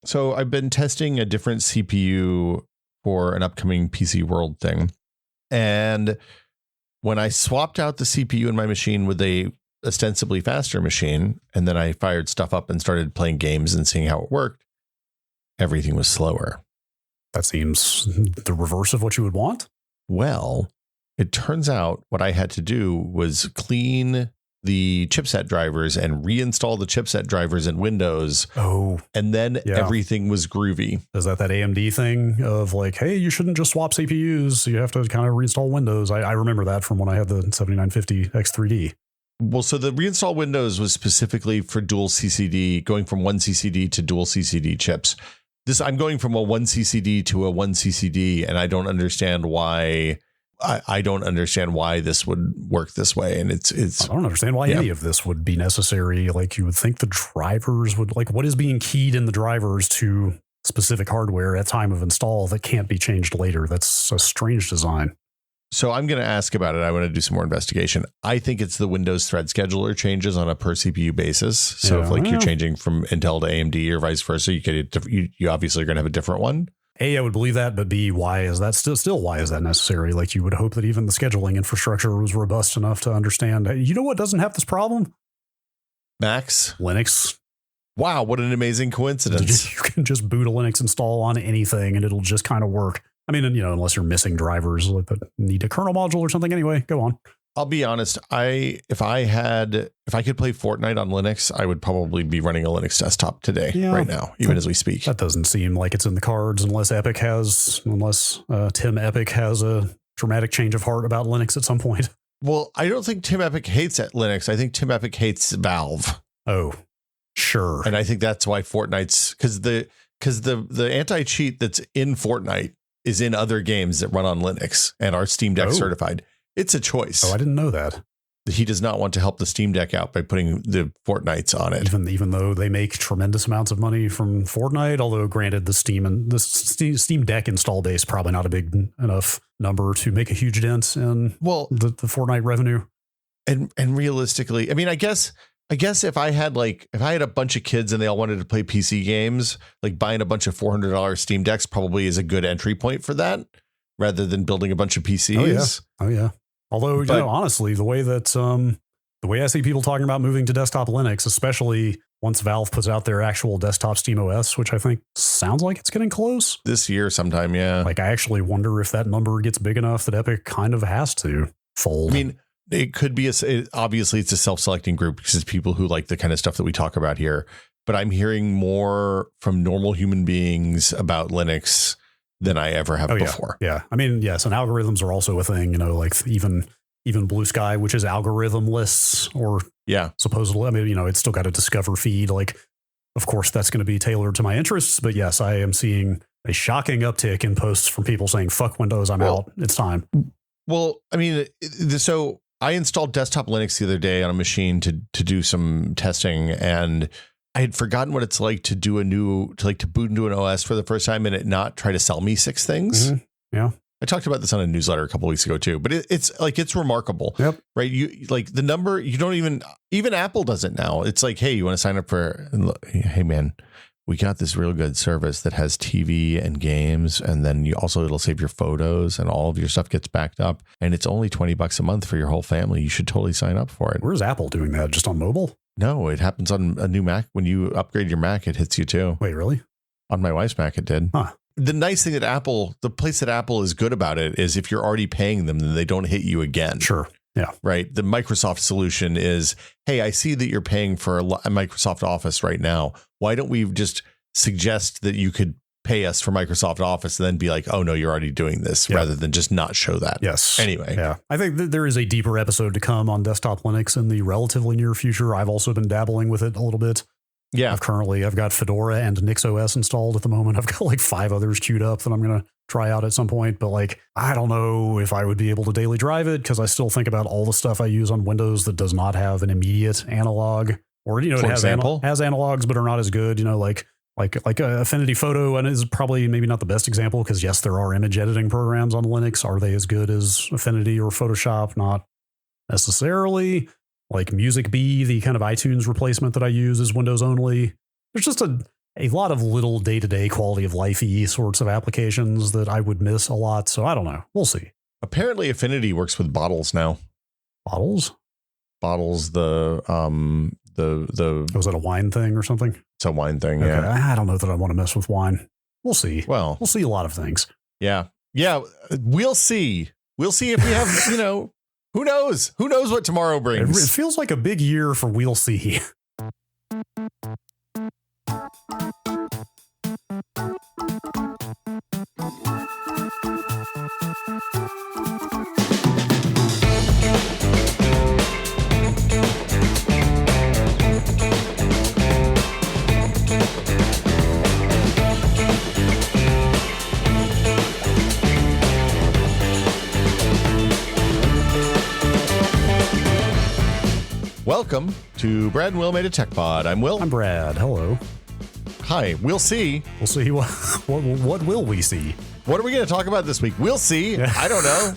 So I've been testing a different CPU for an upcoming PC World thing. And when I swapped out the CPU in my machine with a ostensibly faster machine, and then I fired stuff up and started playing games and seeing how it worked, everything was slower. That seems the reverse of what you would want. Well, it turns out what I had to do was clean the chipset drivers and reinstall the chipset drivers in Windows. Oh, and then everything was groovy. Is that AMD thing of like, hey, you shouldn't just swap CPUs. You have to kind of reinstall Windows. I remember that from when I had the 7950 X3D. Well, so the reinstall Windows was specifically for dual CCD, going from one CCD to dual CCD chips. I'm going from a one CCD to a one CCD, and I don't understand why. I don't understand why this would work this way. And it's I don't understand why any of this would be necessary. Like, you would think the drivers would, like, what is being keyed in the drivers to specific hardware at time of install that can't be changed later? That's a strange design. So I'm going to ask about it. I want to do some more investigation. I think it's the Windows thread scheduler changes on a per CPU basis. So if you're changing from Intel to AMD or vice versa, you obviously are going to have a different one. A, I would believe that, but B, why is that still why is that necessary? Like, you would hope that even the scheduling infrastructure was robust enough to understand. You know what doesn't have this problem? Macs? Linux. Wow, what an amazing coincidence. You can just boot a Linux install on anything and it'll just kind of work. I mean, unless you're missing drivers that need a kernel module or something. Anyway, go on. I'll be honest. If I could play Fortnite on Linux, I would probably be running a Linux desktop today, right now, even as we speak. That doesn't seem like it's in the cards unless Tim Epic has a dramatic change of heart about Linux at some point. Well, I don't think Tim Epic hates Linux. I think Tim Epic hates Valve. Oh, sure. And I think that's why Fortnite's because the anti-cheat that's in Fortnite is in other games that run on Linux and are Steam Deck certified. It's a choice. Oh, I didn't know that. He does not want to help the Steam Deck out by putting the Fortnites on it. Even though they make tremendous amounts of money from Fortnite, although granted the Steam Deck install base probably not a big enough number to make a huge dent in the Fortnite revenue. And realistically, I mean, I guess if I had a bunch of kids and they all wanted to play PC games, like buying a bunch of $400 Steam Decks probably is a good entry point for that, rather than building a bunch of PCs. Oh yeah. Although, honestly, the way I see people talking about moving to desktop Linux, especially once Valve puts out their actual desktop Steam OS, which I think sounds like it's getting close this year sometime. Yeah. Like, I actually wonder if that number gets big enough that Epic kind of has to fold. I mean, it could be obviously it's a self-selecting group because it's people who like the kind of stuff that we talk about here. But I'm hearing more from normal human beings about Linux than I ever have before. Yeah. I mean, yes. And algorithms are also a thing, like even Blue Sky, which is algorithm lists or supposedly, I mean, it's still got a discover feed. Like, of course, that's going to be tailored to my interests. But yes, I am seeing a shocking uptick in posts from people saying, fuck Windows, I'm out. It's time. Well, I mean, so I installed desktop Linux the other day on a machine to do some testing, and I had forgotten what it's like to do to boot into an OS for the first time and it not try to sell me 6 things. Mm-hmm. Yeah. I talked about this on a newsletter a couple of weeks ago too, but it's remarkable, right? You like the number, you don't even Apple does it now. It's like, hey, you want to sign up for, hey man, we got this real good service that has TV and games. And then it'll save your photos and all of your stuff gets backed up. And it's only $20 a month for your whole family. You should totally sign up for it. Where's Apple doing that? Just on mobile? No, it happens on a new Mac. When you upgrade your Mac, it hits you too. Wait, really? On my wife's Mac, it did. Huh. The nice thing the place that Apple is good about it is if you're already paying them, then they don't hit you again. Sure. Yeah. Right. The Microsoft solution is, hey, I see that you're paying for a Microsoft Office right now. Why don't we just suggest that you could pay us for Microsoft Office and then be like, oh, no, you're already doing this rather than just not show that. Yes. Anyway. Yeah. I think that there is a deeper episode to come on desktop Linux in the relatively near future. I've also been dabbling with it a little bit. Yeah. I've got Fedora and NixOS installed at the moment. I've got like 5 others queued up that I'm going to try out at some point. But like, I don't know if I would be able to daily drive it because I still think about all the stuff I use on Windows that does not have an immediate analog, or, it has analogs, but are not as good, like Affinity Photo, and is probably maybe not the best example because yes, there are image editing programs on Linux. Are they as good as Affinity or Photoshop? Not necessarily. Like Music Bee, the kind of iTunes replacement that I use is Windows only. There's just a lot of little day-to-day quality of life-y sorts of applications that I would miss a lot. So I don't know. We'll see. Apparently Affinity works with bottles now. Bottles? Was that a wine thing or something? It's a wine thing. Okay. Yeah. I don't know that I want to mess with wine. We'll see. Well, we'll see a lot of things. Yeah. Yeah. We'll see. We'll see if we have, who knows? Who knows what tomorrow brings? It feels like a big year for we'll see. Welcome to Brad and Will Made a Tech Pod. I'm Will. I'm Brad. Hello. Hi. We'll see. We'll see. What will we see? What are we going to talk about this week? We'll see. Yeah. I don't know.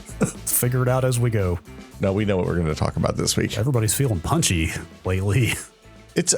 Figure it out as we go. No, we know what we're going to talk about this week. Everybody's feeling punchy lately. Okay,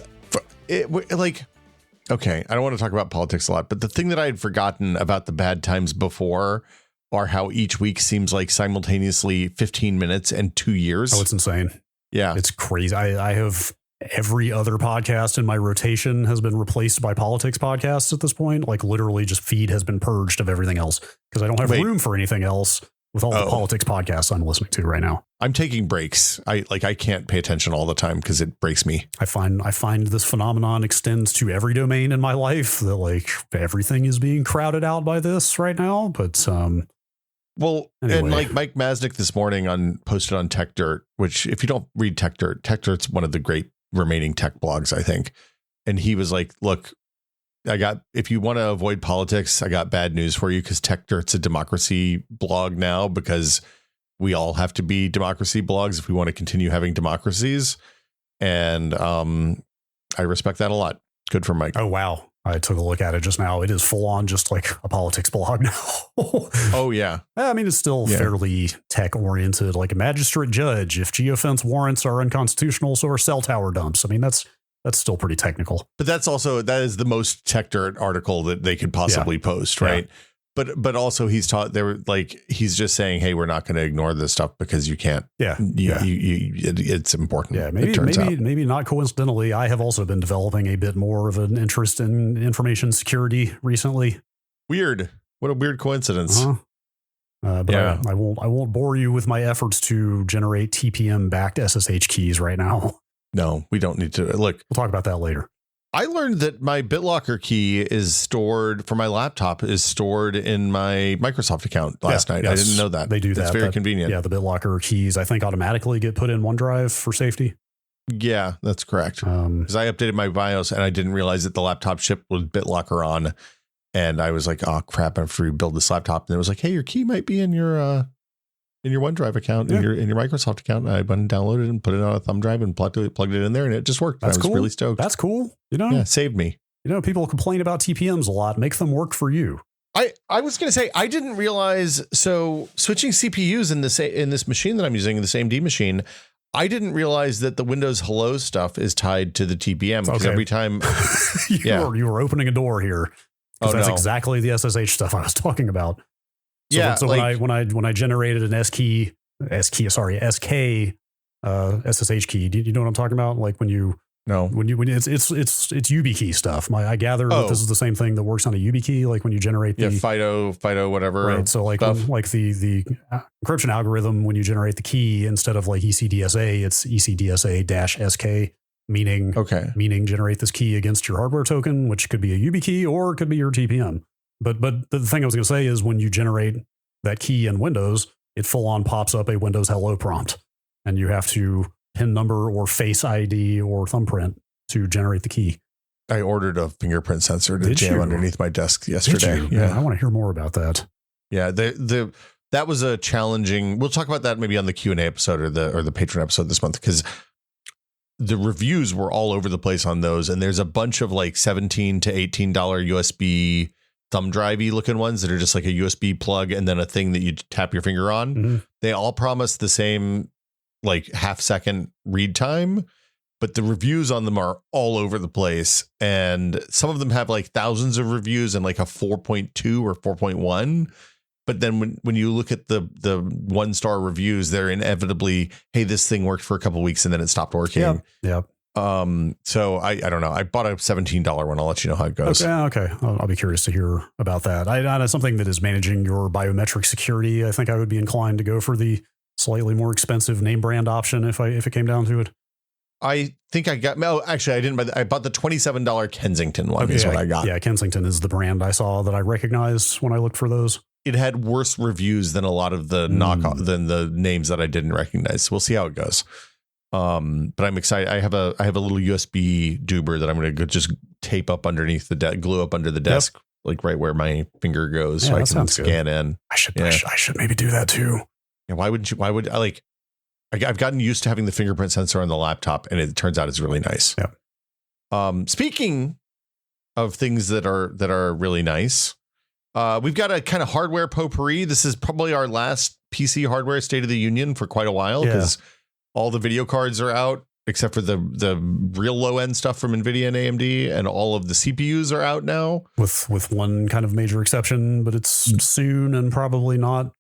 I don't want to talk about politics a lot, but the thing that I had forgotten about the bad times before are how each week seems like simultaneously 15 minutes and 2 years. Oh, it's insane. Yeah. It's crazy. I have every other podcast in my rotation has been replaced by politics podcasts at this point. Like literally just feed has been purged of everything else because I don't have room for anything else with all the politics podcasts I'm listening to right now. I'm taking breaks. I can't pay attention all the time because it breaks me. I find this phenomenon extends to every domain in my life that like everything is being crowded out by this right now. But well, anyway. And like Mike Masnick this morning posted on Tech Dirt, which if you don't read Tech Dirt's one of the great remaining tech blogs, I think. And he was like, look, if you want to avoid politics, I got bad news for you because Tech Dirt's a democracy blog now because we all have to be democracy blogs if we want to continue having democracies. And I respect that a lot. Good for Mike. Oh, wow. I took a look at it just now. It is full on just like a politics blog now. Oh, yeah. I mean, it's still fairly tech oriented, like a magistrate judge. If geofence warrants are unconstitutional, so are cell tower dumps. I mean, that's still pretty technical. But that is the most Tech Dirt article that they could possibly post, right? Yeah. But also he's he's just saying, hey, we're not going to ignore this stuff because you can't. Yeah. It's important. Yeah. Maybe not coincidentally, I have also been developing a bit more of an interest in information security recently. Weird. What a weird coincidence. But I won't bore you with my efforts to generate TPM backed SSH keys right now. No, we don't need to. Look, we'll talk about that later. I learned that my BitLocker key is stored for my laptop in my Microsoft account last night. Yes, I didn't know that. They do that. It's very convenient. Yeah, the BitLocker keys, I think, automatically get put in OneDrive for safety. Yeah, that's correct. Because I updated my BIOS and I didn't realize that the laptop shipped with BitLocker on. And I was like, oh, crap, I have to rebuild this laptop. And it was like, hey, your key might be in your OneDrive account, in your Microsoft account. And I went and downloaded it and put it on a thumb drive and plugged it in there, and it just worked. That's I was really stoked. That's cool. Saved me. People complain about TPMs a lot. Make them work for you. I was going to say, I didn't realize. So switching CPUs in this machine that I'm using, this AMD machine, I didn't realize that the Windows Hello stuff is tied to the TPM because every time you were opening a door here. That's exactly the SSH stuff I was talking about. So when I generated an SK SSH key, do you know what I'm talking about? Like when it's YubiKey stuff. I gather that this is the same thing that works on a YubiKey. Like when you generate the FIDO, whatever. Right. So like the encryption algorithm, when you generate the key instead of like ECDSA, it's ECDSA-SK. Meaning generate this key against your hardware token, which could be a YubiKey or it could be your TPM. But the thing I was going to say is when you generate that key in Windows, it full on pops up a Windows Hello prompt, and you have to PIN number or Face ID or thumbprint to generate the key. I ordered a fingerprint sensor to jam underneath my desk yesterday. Yeah, I want to hear more about that. Yeah, that was a challenging. We'll talk about that maybe on the Q&A episode or the Patreon episode this month because the reviews were all over the place on those, and there's a bunch of like $17 to $18 USB thumb drivey looking ones that are just like a USB plug and then a thing that you tap your finger on. Mm-hmm. They all promise the same like half second read time, but the reviews on them are all over the place. And some of them have like thousands of reviews and like a 4.2 or 4.1. But then when you look at the 1-star reviews, they're inevitably, hey, this thing worked for a couple of weeks and then it stopped working. Yeah. So I don't know. I bought a $17 one. I'll let you know how it goes. Okay. I'll be curious to hear about that. I something that is managing your biometric security. I think I would be inclined to go for the slightly more expensive name brand option if it came down to it. I think I got, no, actually I didn't, I bought the $27 Kensington one is what I got. Yeah. Kensington is the brand I saw that I recognized when I looked for those. It had worse reviews than a lot of the knockoff than the names that I didn't recognize. We'll see how it goes. But I'm excited. I have a little USB duber that I'm going to just tape up underneath the glue up under the desk, like right where my finger goes, so I can scan in. I should maybe do that too. Yeah, why wouldn't you? Why would I like? I've gotten used to having the fingerprint sensor on the laptop, and it turns out it's really nice. Yeah. Speaking of things that are really nice, we've got a kind of hardware potpourri. This is probably our last PC hardware State of the Union for quite a while because all the video cards are out except for the real low end stuff from Nvidia and AMD, and all of the CPUs are out now. With one kind of major exception, but it's soon and probably not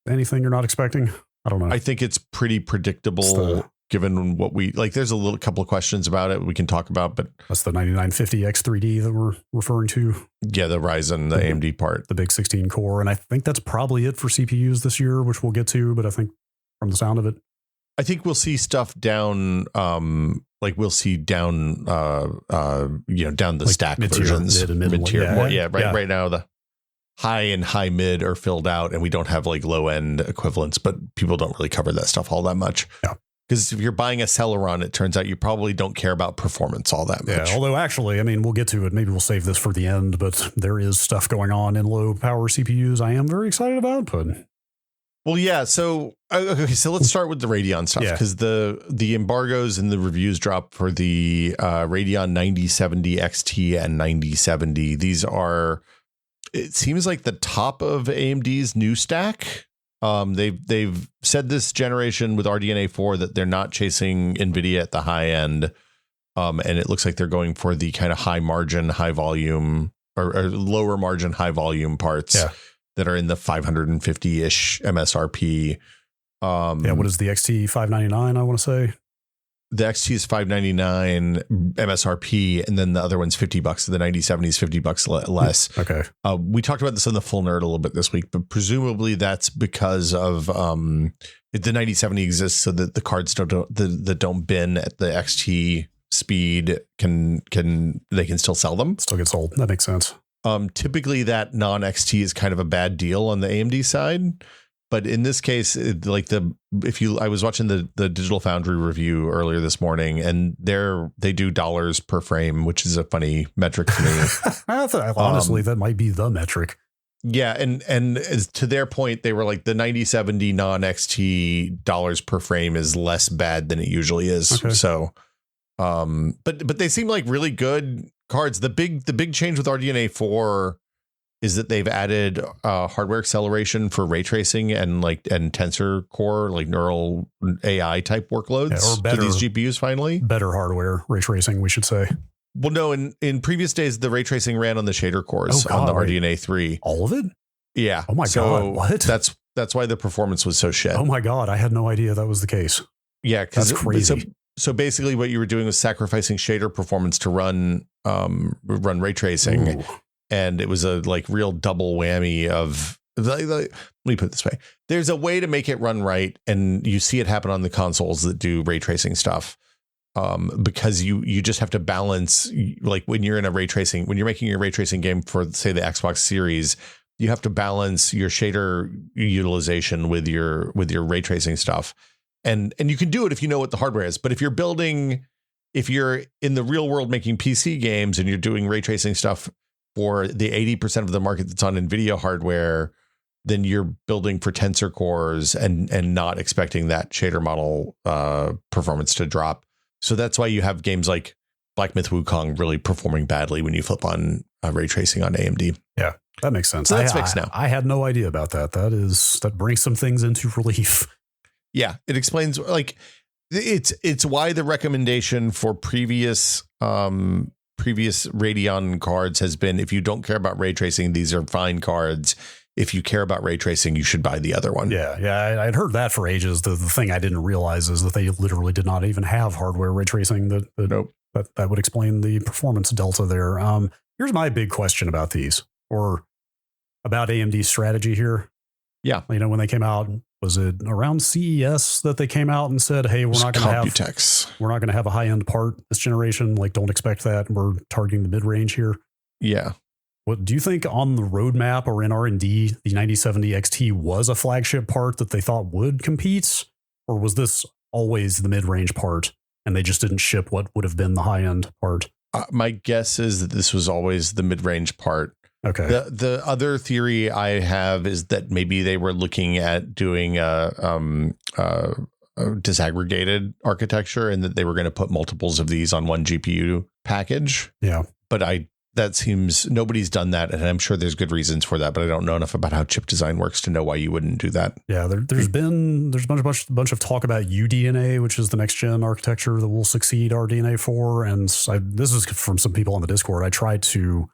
anything you're not expecting. I don't know. I think it's pretty predictable given what we like. There's a couple of questions about it we can talk about, but that's the 9950X3D that we're referring to. Yeah, the Ryzen, the AMD part, the big 16 core. And I think that's probably it for CPUs this year, which we'll get to. But I think from the sound of it, I think we'll see stuff down, like we'll see down, down the like stack versions, mid-tier. Right now the high and high mid are filled out, and we don't have like low end equivalents, but people don't really cover that stuff all that much. Yeah. Because if you're buying a Celeron, it turns out you probably don't care about performance all that much. Yeah, although actually, I mean, we'll get to it. Maybe we'll save this for the end, but there is stuff going on in low power CPUs I am very excited about. But well, yeah. So let's start with the Radeon stuff, because the embargoes and the reviews drop for the Radeon 9070 XT and 9070. These are, it seems like the top of AMD's new stack. They've said this generation with RDNA 4 that they're not chasing Nvidia at the high end, and it looks like they're going for the kind of high margin, high volume, or lower margin, high volume parts that are in the 550-ish MSRP. What is the XT 599? I want to say the XT is $599 MSRP, and then the other one's $50. The 9070 is $50 less. Okay. We talked about this on the Full Nerd a little bit this week, but presumably that's because of the 9070 exists so that the cards that don't bin at the XT speed can still sell them. Still get sold. That makes sense. Typically that non-XT is kind of a bad deal on the AMD side. But in this case, I was watching the Digital Foundry review earlier this morning, and they do dollars per frame, which is a funny metric to me. Honestly, that might be the metric. Yeah, and as to their point, they were like the 9070 non-XT dollars per frame is less bad than it usually is. Okay. So, but they seem like really good cards. The big change with RDNA 4 is that they've added hardware acceleration for ray tracing and tensor core, like neural AI type workloads to these GPUs finally. Better hardware ray tracing, we should say. Well, no, in previous days, the ray tracing ran on the shader cores on the RDNA 3. All of it? Yeah. Oh my God. What? That's why the performance was so shit. Oh my God. I had no idea that was the case. Yeah. That's crazy. So basically what you were doing was sacrificing shader performance to run ray tracing. Ooh. And it was a real double whammy of, let me put it this way. There's a way to make it run right. And you see it happen on the consoles that do ray tracing stuff. Because you just have to balance, like when you're making your ray tracing game for, say, the Xbox Series, you have to balance your shader utilization with your ray tracing stuff. And you can do it if you know what the hardware is. But if you're in the real world making PC games and you're doing ray tracing stuff for the 80% of the market that's on Nvidia hardware, then you're building for tensor cores and not expecting that shader model performance to drop. So that's why you have games like Black Myth Wukong really performing badly when you flip on ray tracing on AMD. Yeah, that makes sense. So that's fixed now. I had no idea about that. That brings some things into relief. Yeah, it explains it's why the recommendation for previous Radeon cards has been, if you don't care about ray tracing, these are fine cards. If you care about ray tracing, you should buy the other one. Yeah, I'd heard that for ages. The thing I didn't realize is that they literally did not even have hardware ray tracing. Nope. That would explain the performance delta there. Here's my big question about these, or about AMD's strategy here. Yeah. When they came out, was it around CES that they came out and said, hey, we're not going to have a high-end part this generation. Like, don't expect that. We're targeting the mid-range here. Yeah. What do you think on the roadmap or in R&D, the 9070 XT was a flagship part that they thought would compete? Or was this always the mid-range part and they just didn't ship what would have been the high-end part? My guess is that this was always the mid-range part. Okay. The other theory I have is that maybe they were looking at doing a disaggregated architecture and that they were going to put multiples of these on one GPU package. Yeah. But that seems nobody's done that, and I'm sure there's good reasons for that, but I don't know enough about how chip design works to know why you wouldn't do that. Yeah, there's a bunch of talk about UDNA, which is the next gen architecture that will succeed RDNA 4, and this is from some people on the Discord. I tried to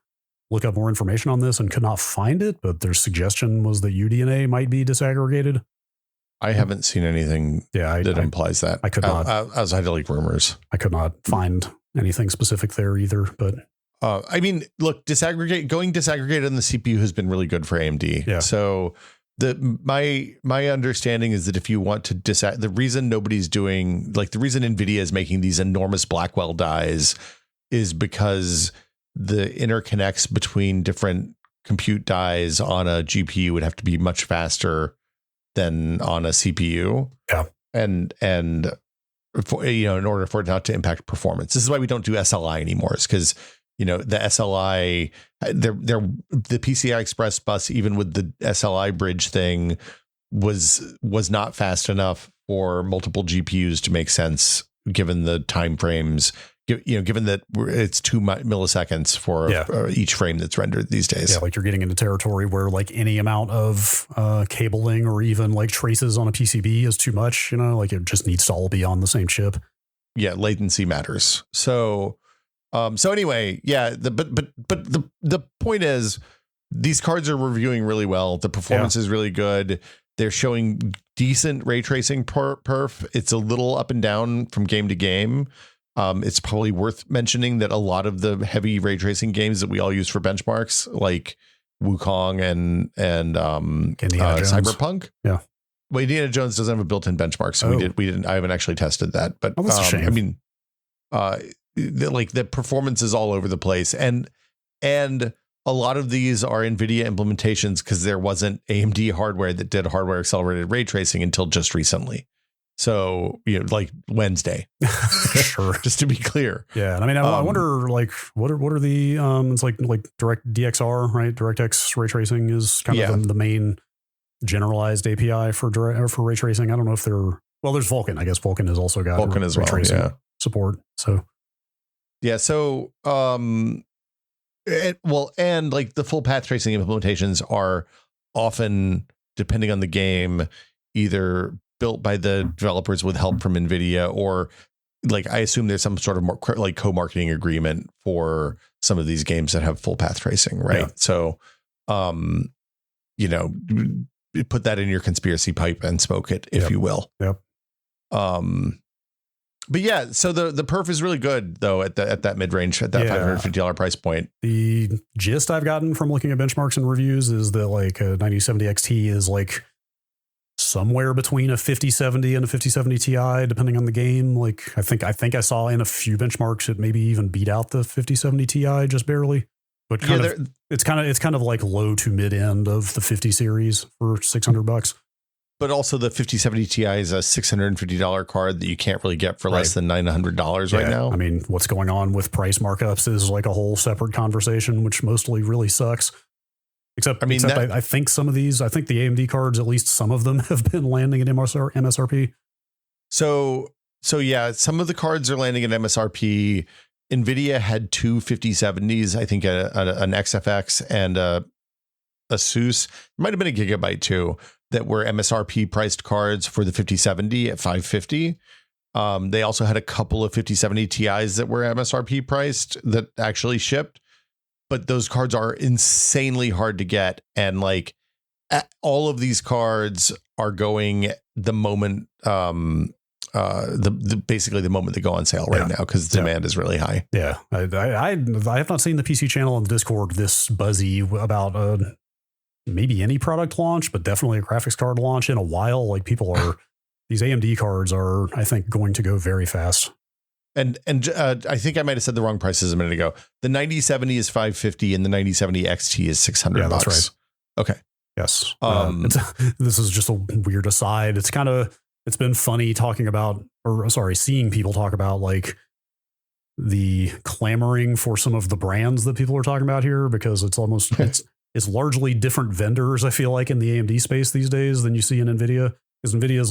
look up more information on this and could not find it, but their suggestion was that UDNA might be disaggregated. I haven't seen anything that implies that. I could not. Outside of like rumors, I could not find anything specific there either, but. I mean, look, going disaggregated on the CPU has been really good for AMD. Yeah. So my understanding is that if you want to the reason nobody's doing, like, the reason Nvidia is making these enormous Blackwell dies is because the interconnects between different compute dies on a GPU would have to be much faster than on a CPU. Yeah. And for, in order for it not to impact performance, this is why we don't do SLI anymore. It's because the SLI, the PCI Express bus, even with the SLI bridge thing, was not fast enough for multiple GPUs to make sense, given the time frames. Given that it's 2 milliseconds for each frame that's rendered these days. Yeah, like you're getting into territory where like any amount of cabling or even like traces on a PCB is too much. Like it just needs to all be on the same chip. Yeah, latency matters. So anyway, yeah, but the point is, these cards are reviewing really well. The performance is really good. They're showing decent ray tracing perf. It's a little up and down from game to game. It's probably worth mentioning that a lot of the heavy ray tracing games that we all use for benchmarks, like Wukong and Cyberpunk. Yeah. Well, Indiana Jones doesn't have a built-in benchmark, so we didn't. I haven't actually tested that, but that's a shame. I mean, the performance is all over the place, and a lot of these are Nvidia implementations because there wasn't AMD hardware that did hardware accelerated ray tracing until just recently. So, like Wednesday, sure. Just to be clear. Yeah. And I mean, I wonder, like, what are the, it's like direct DXR, right? DirectX ray tracing is kind of the main generalized API for ray tracing. I don't know if there's Vulkan. I guess Vulkan has also got Vulkan as well, support. So, yeah. So, and like the full path tracing implementations are often, depending on the game, either built by the developers with help from Nvidia, or like I assume there's some sort of more like co-marketing agreement for some of these games that have full path tracing, right? Yeah. So, put that in your conspiracy pipe and smoke it, if you will. Yep. But yeah, so the perf is really good though at that mid range, at that $550 price point. The gist I've gotten from looking at benchmarks and reviews is that like a 9070 XT is like somewhere between a 5070 and a 5070 Ti, depending on the game. Like I think I saw in a few benchmarks it maybe even beat out the 5070 Ti just barely. But it's kind of like low to mid end of the 50 series for $600. But also the 5070 Ti is a $650 card that you can't really get for less than $900 right now. I mean, what's going on with price markups is like a whole separate conversation, which mostly really sucks. Except I think some of these, I think the AMD cards, at least some of them have been landing at MSRP. So yeah, some of the cards are landing at MSRP. Nvidia had two 5070s, I think an XFX and a Asus. It might have been a Gigabyte too, that were MSRP priced cards for the 5070 at $550. They also had a couple of 5070 Ti's that were MSRP priced that actually shipped, but those cards are insanely hard to get. And like all of these cards are going the moment, basically the moment they go on sale right now, because demand is really high. Yeah. I have not seen the PC channel on the Discord this buzzy about maybe any product launch, but definitely a graphics card launch in a while. Like people are, these AMD cards are, I think, going to go very fast. And I think I might have said the wrong prices a minute ago. The 9070 is $550 and the 9070 XT is $600. Yeah, that's right. Okay. Yes. This is just a weird aside. It's been funny seeing people talk about like the clamoring for some of the brands that people are talking about here, because it's almost, it's largely different vendors, I feel like, in the AMD space these days than you see in Nvidia. Because Nvidia's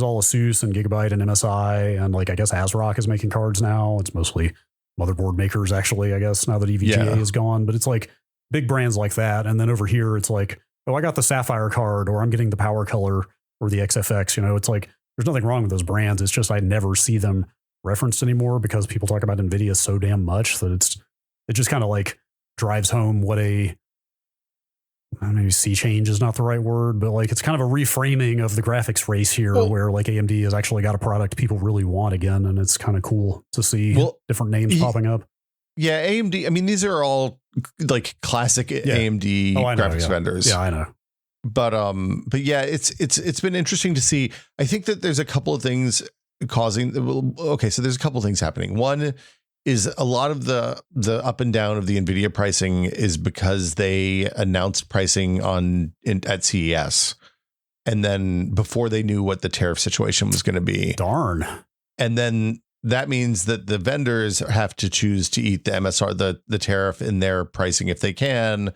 all Asus and Gigabyte and MSI, and like I guess ASRock is making cards now. It's mostly motherboard makers, actually, I guess, now that EVGA is gone. But it's like big brands like that. And then over here, it's like, oh, I got the Sapphire card, or I'm getting the Power Color or the XFX. You know, it's like there's nothing wrong with those brands. It's just I never see them referenced anymore because people talk about Nvidia so damn much that it just kind of like drives home what maybe sea change is not the right word, but like it's kind of a reframing of the graphics race here, where like AMD has actually got a product people really want again, and it's kind of cool to see different names popping up. Yeah, AMD. I mean, these are all like classic AMD graphics vendors. Yeah, I know. But yeah, it's been interesting to see. I think that there's a couple of things causing. Okay, so there's a couple of things happening. One is a lot of the up and down of the Nvidia pricing is because they announced pricing at CES, and then before they knew what the tariff situation was going to be. Darn. And then that means that the vendors have to choose to eat the MSR, the tariff in their pricing if they can.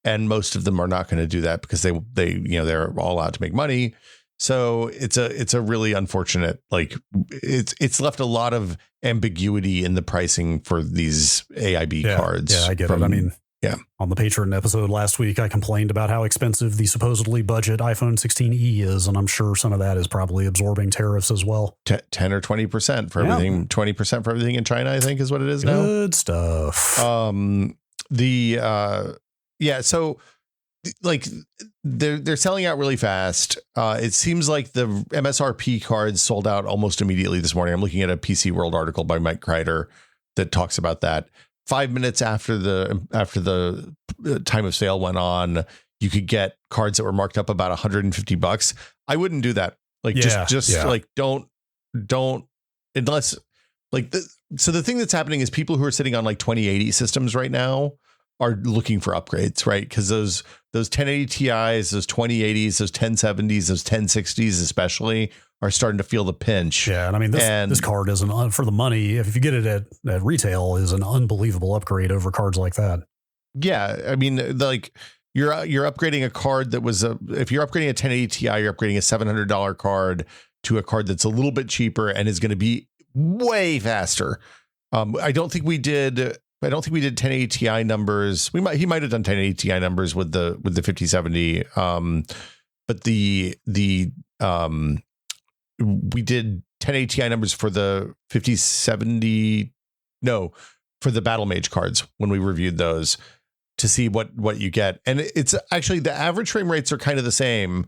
And most of them are not going to do that because they're all out to make money. So it's a really unfortunate, like it's left a lot of ambiguity in the pricing for these AIB cards. Yeah, I get it. I mean, on the Patreon episode last week, I complained about how expensive the supposedly budget iPhone 16e is, and I'm sure some of that is probably absorbing tariffs as well. 10 or 20% for everything, 20% for everything in China, I think is what it is now. Good stuff. So like they're selling out really fast. It seems like the MSRP cards sold out almost immediately this morning. I'm looking at a PC World article by Mike Kreider that talks about that. 5 minutes after the time of sale went on, you could get cards that were marked up about $150. I wouldn't do that. Like like don't unless like so the thing that's happening is people who are sitting on like 2080 systems right now are looking for upgrades, right? Because those 1080 Ti's, those 2080s, those 1070s, those 1060s especially are starting to feel the pinch. Yeah, and I mean this card isn't for the money. If you get it at retail, is an unbelievable upgrade over cards like that. Yeah, I mean, like you're upgrading a card that was if you're upgrading a 1080 Ti, you're upgrading a $700 card to a card that's a little bit cheaper and is going to be way faster. I don't think we did 1080 Ti numbers. He might have done 1080 Ti numbers with the 5070. But we did 1080 Ti numbers for the 5070. No, for the Battlemage cards when we reviewed those to see what you get. And it's actually the average frame rates are kind of the same,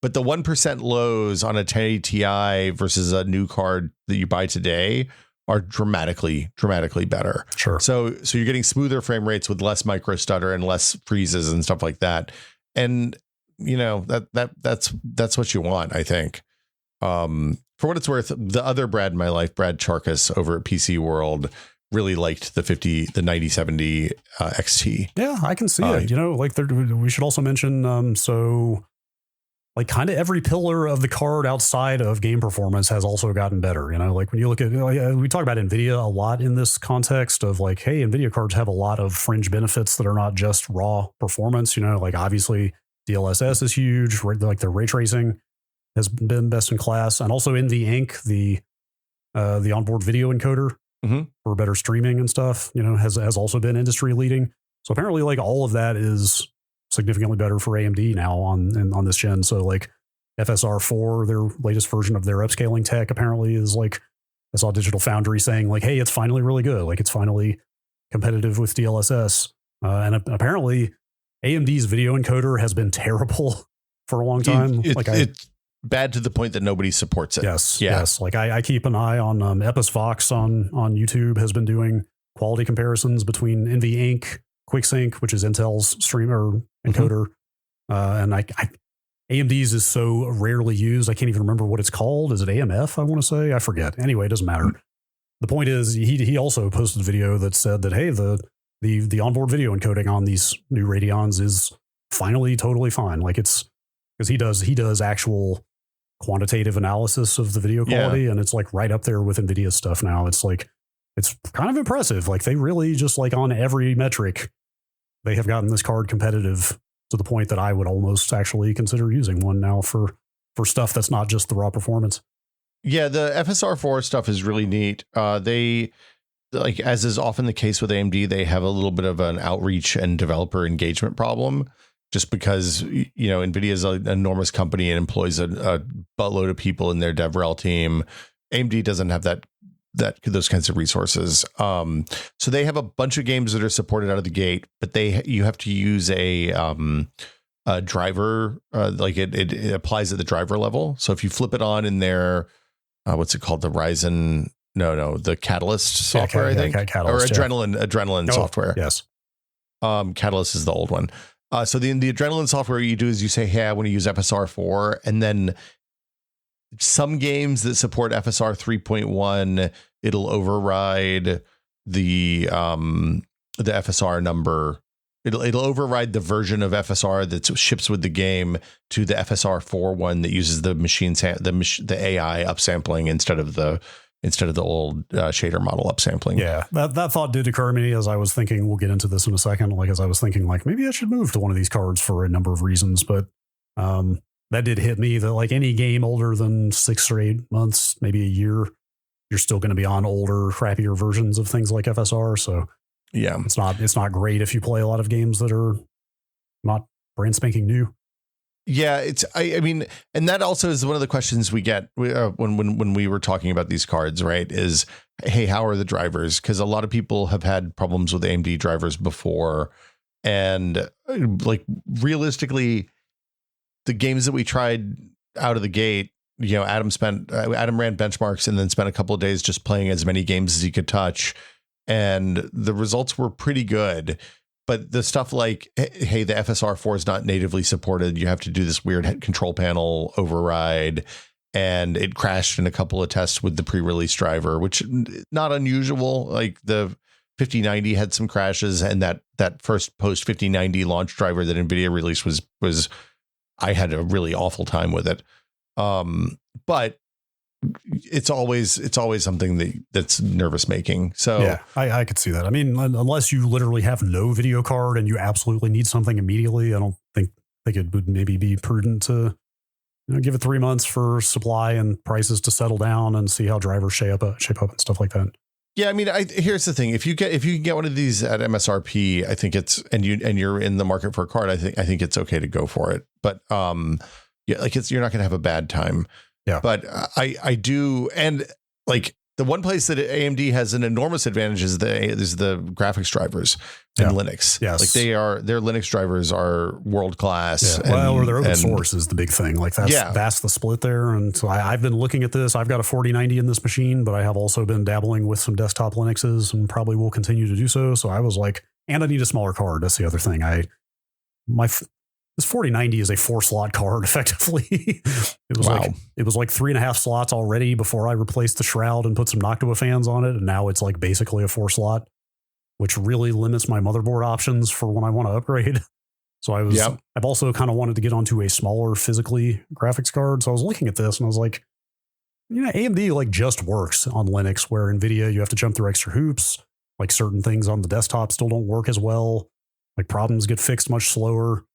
but the 1% lows on a 1080 Ti versus a new card that you buy today are dramatically better. Sure. So you're getting smoother frame rates with less micro stutter and less freezes and stuff like that. And you know, that's what you want, I think. For what it's worth, the other Brad in my life, Brad Charkis over at PC World, really liked the 9070 XT. Yeah, I can see it. You know, like we should also mention, so like kind of every pillar of the card outside of game performance has also gotten better. You know, like when you look at, we talk about Nvidia a lot in this context of like, hey, Nvidia cards have a lot of fringe benefits that are not just raw performance. You know, like obviously DLSS is huge, right? Like the ray tracing has been best in class, and also NVEnc, the onboard video encoder for better streaming and stuff, you know, has also been industry leading. So apparently like all of that is significantly better for AMD now on this gen. So like FSR4, their latest version of their upscaling tech, apparently is like, I saw Digital Foundry saying like, hey, it's finally really good. Like it's finally competitive with DLSS. And apparently AMD's video encoder has been terrible for a long time. It's bad to the point that nobody supports it. Yes. Like I keep an eye on EpisVox on YouTube has been doing quality comparisons between NVEnc, QuickSync, which is Intel's streamer encoder. And AMD's is so rarely used. I can't even remember what it's called. Is it AMF? I want to say, I forget. Anyway, it doesn't matter. The point is he also posted a video that said that, hey, the onboard video encoding on these new Radeons is finally totally fine. Like it's because he does actual quantitative analysis of the video quality, and it's like right up there with Nvidia stuff now. It's like, it's kind of impressive. Like they really just like on every metric, they have gotten this card competitive to the point that I would almost actually consider using one now for stuff that's not just the raw performance. Yeah, the FSR4 stuff is really neat. They, like as is often the case with AMD, they have a little bit of an outreach and developer engagement problem, just because, you know, Nvidia is an enormous company and employs a buttload of people in their DevRel team. AMD doesn't have those kinds of resources. So they have a bunch of games that are supported out of the gate, but you have to use a driver, like it applies at the driver level. So if you flip it on in their, what's it called? The Ryzen, the Catalyst software, I think, Catalyst, or Adrenaline software. Yes. Catalyst is the old one. So the Adrenaline software you do is you say, hey, I want to use FSR4, and then some games that support FSR 3.1, it'll override the FSR number. It'll override the version of FSR that ships with the game to the FSR 4 one that uses the the AI upsampling instead of the old shader model upsampling. Yeah, that thought did occur to me as I was thinking. We'll get into this in a second. Like as I was thinking, like maybe I should move to one of these cards for a number of reasons, but that did hit me that like any game older than 6 or 8 months, maybe a year, you're still going to be on older, crappier versions of things like FSR. So yeah, it's not great if you play a lot of games that are not brand spanking new. Yeah, I mean, and that also is one of the questions we get when we were talking about these cards, right? Is, hey, how are the drivers? Because a lot of people have had problems with AMD drivers before, and like realistically, the games that we tried out of the gate, you know, Adam ran benchmarks and then spent a couple of days just playing as many games as he could touch, and the results were pretty good. But the stuff like, hey, the FSR4 is not natively supported. You have to do this weird control panel override, and it crashed in a couple of tests with the pre-release driver, which not unusual. Like the 5090 had some crashes, and that first post 5090 launch driver that Nvidia released was I had a really awful time with it. But it's always something that's nervous making. So yeah, I could see that. I mean, unless you literally have no video card and you absolutely need something immediately, I don't think it would maybe be prudent to give it 3 months for supply and prices to settle down and see how drivers shape up and stuff like that. Yeah, I mean, here's the thing: if you can get one of these at MSRP, I think it's and you're in the market for a card, I think it's okay to go for it. But yeah, like you're not going to have a bad time. Yeah, but I do, and like the one place that AMD has an enormous advantage is the graphics drivers in Linux. Yes, like their Linux drivers are world class. Yeah. Or they're open source is the big thing. Like that's the split there. And so I've been looking at this. I've got a 4090 in this machine, but I have also been dabbling with some desktop Linuxes and probably will continue to do so. So I was like, and I need a smaller card. That's the other thing. This 4090 is a 4-slot card, effectively. It was like 3.5 slots already before I replaced the shroud and put some Noctua fans on it, and now it's like basically a 4-slot, which really limits my motherboard options for when I want to upgrade. So I've also kind of wanted to get onto a smaller physically graphics card. So I was looking at this and I was like, AMD like just works on Linux, where Nvidia you have to jump through extra hoops. Like certain things on the desktop still don't work as well. Like problems get fixed much slower.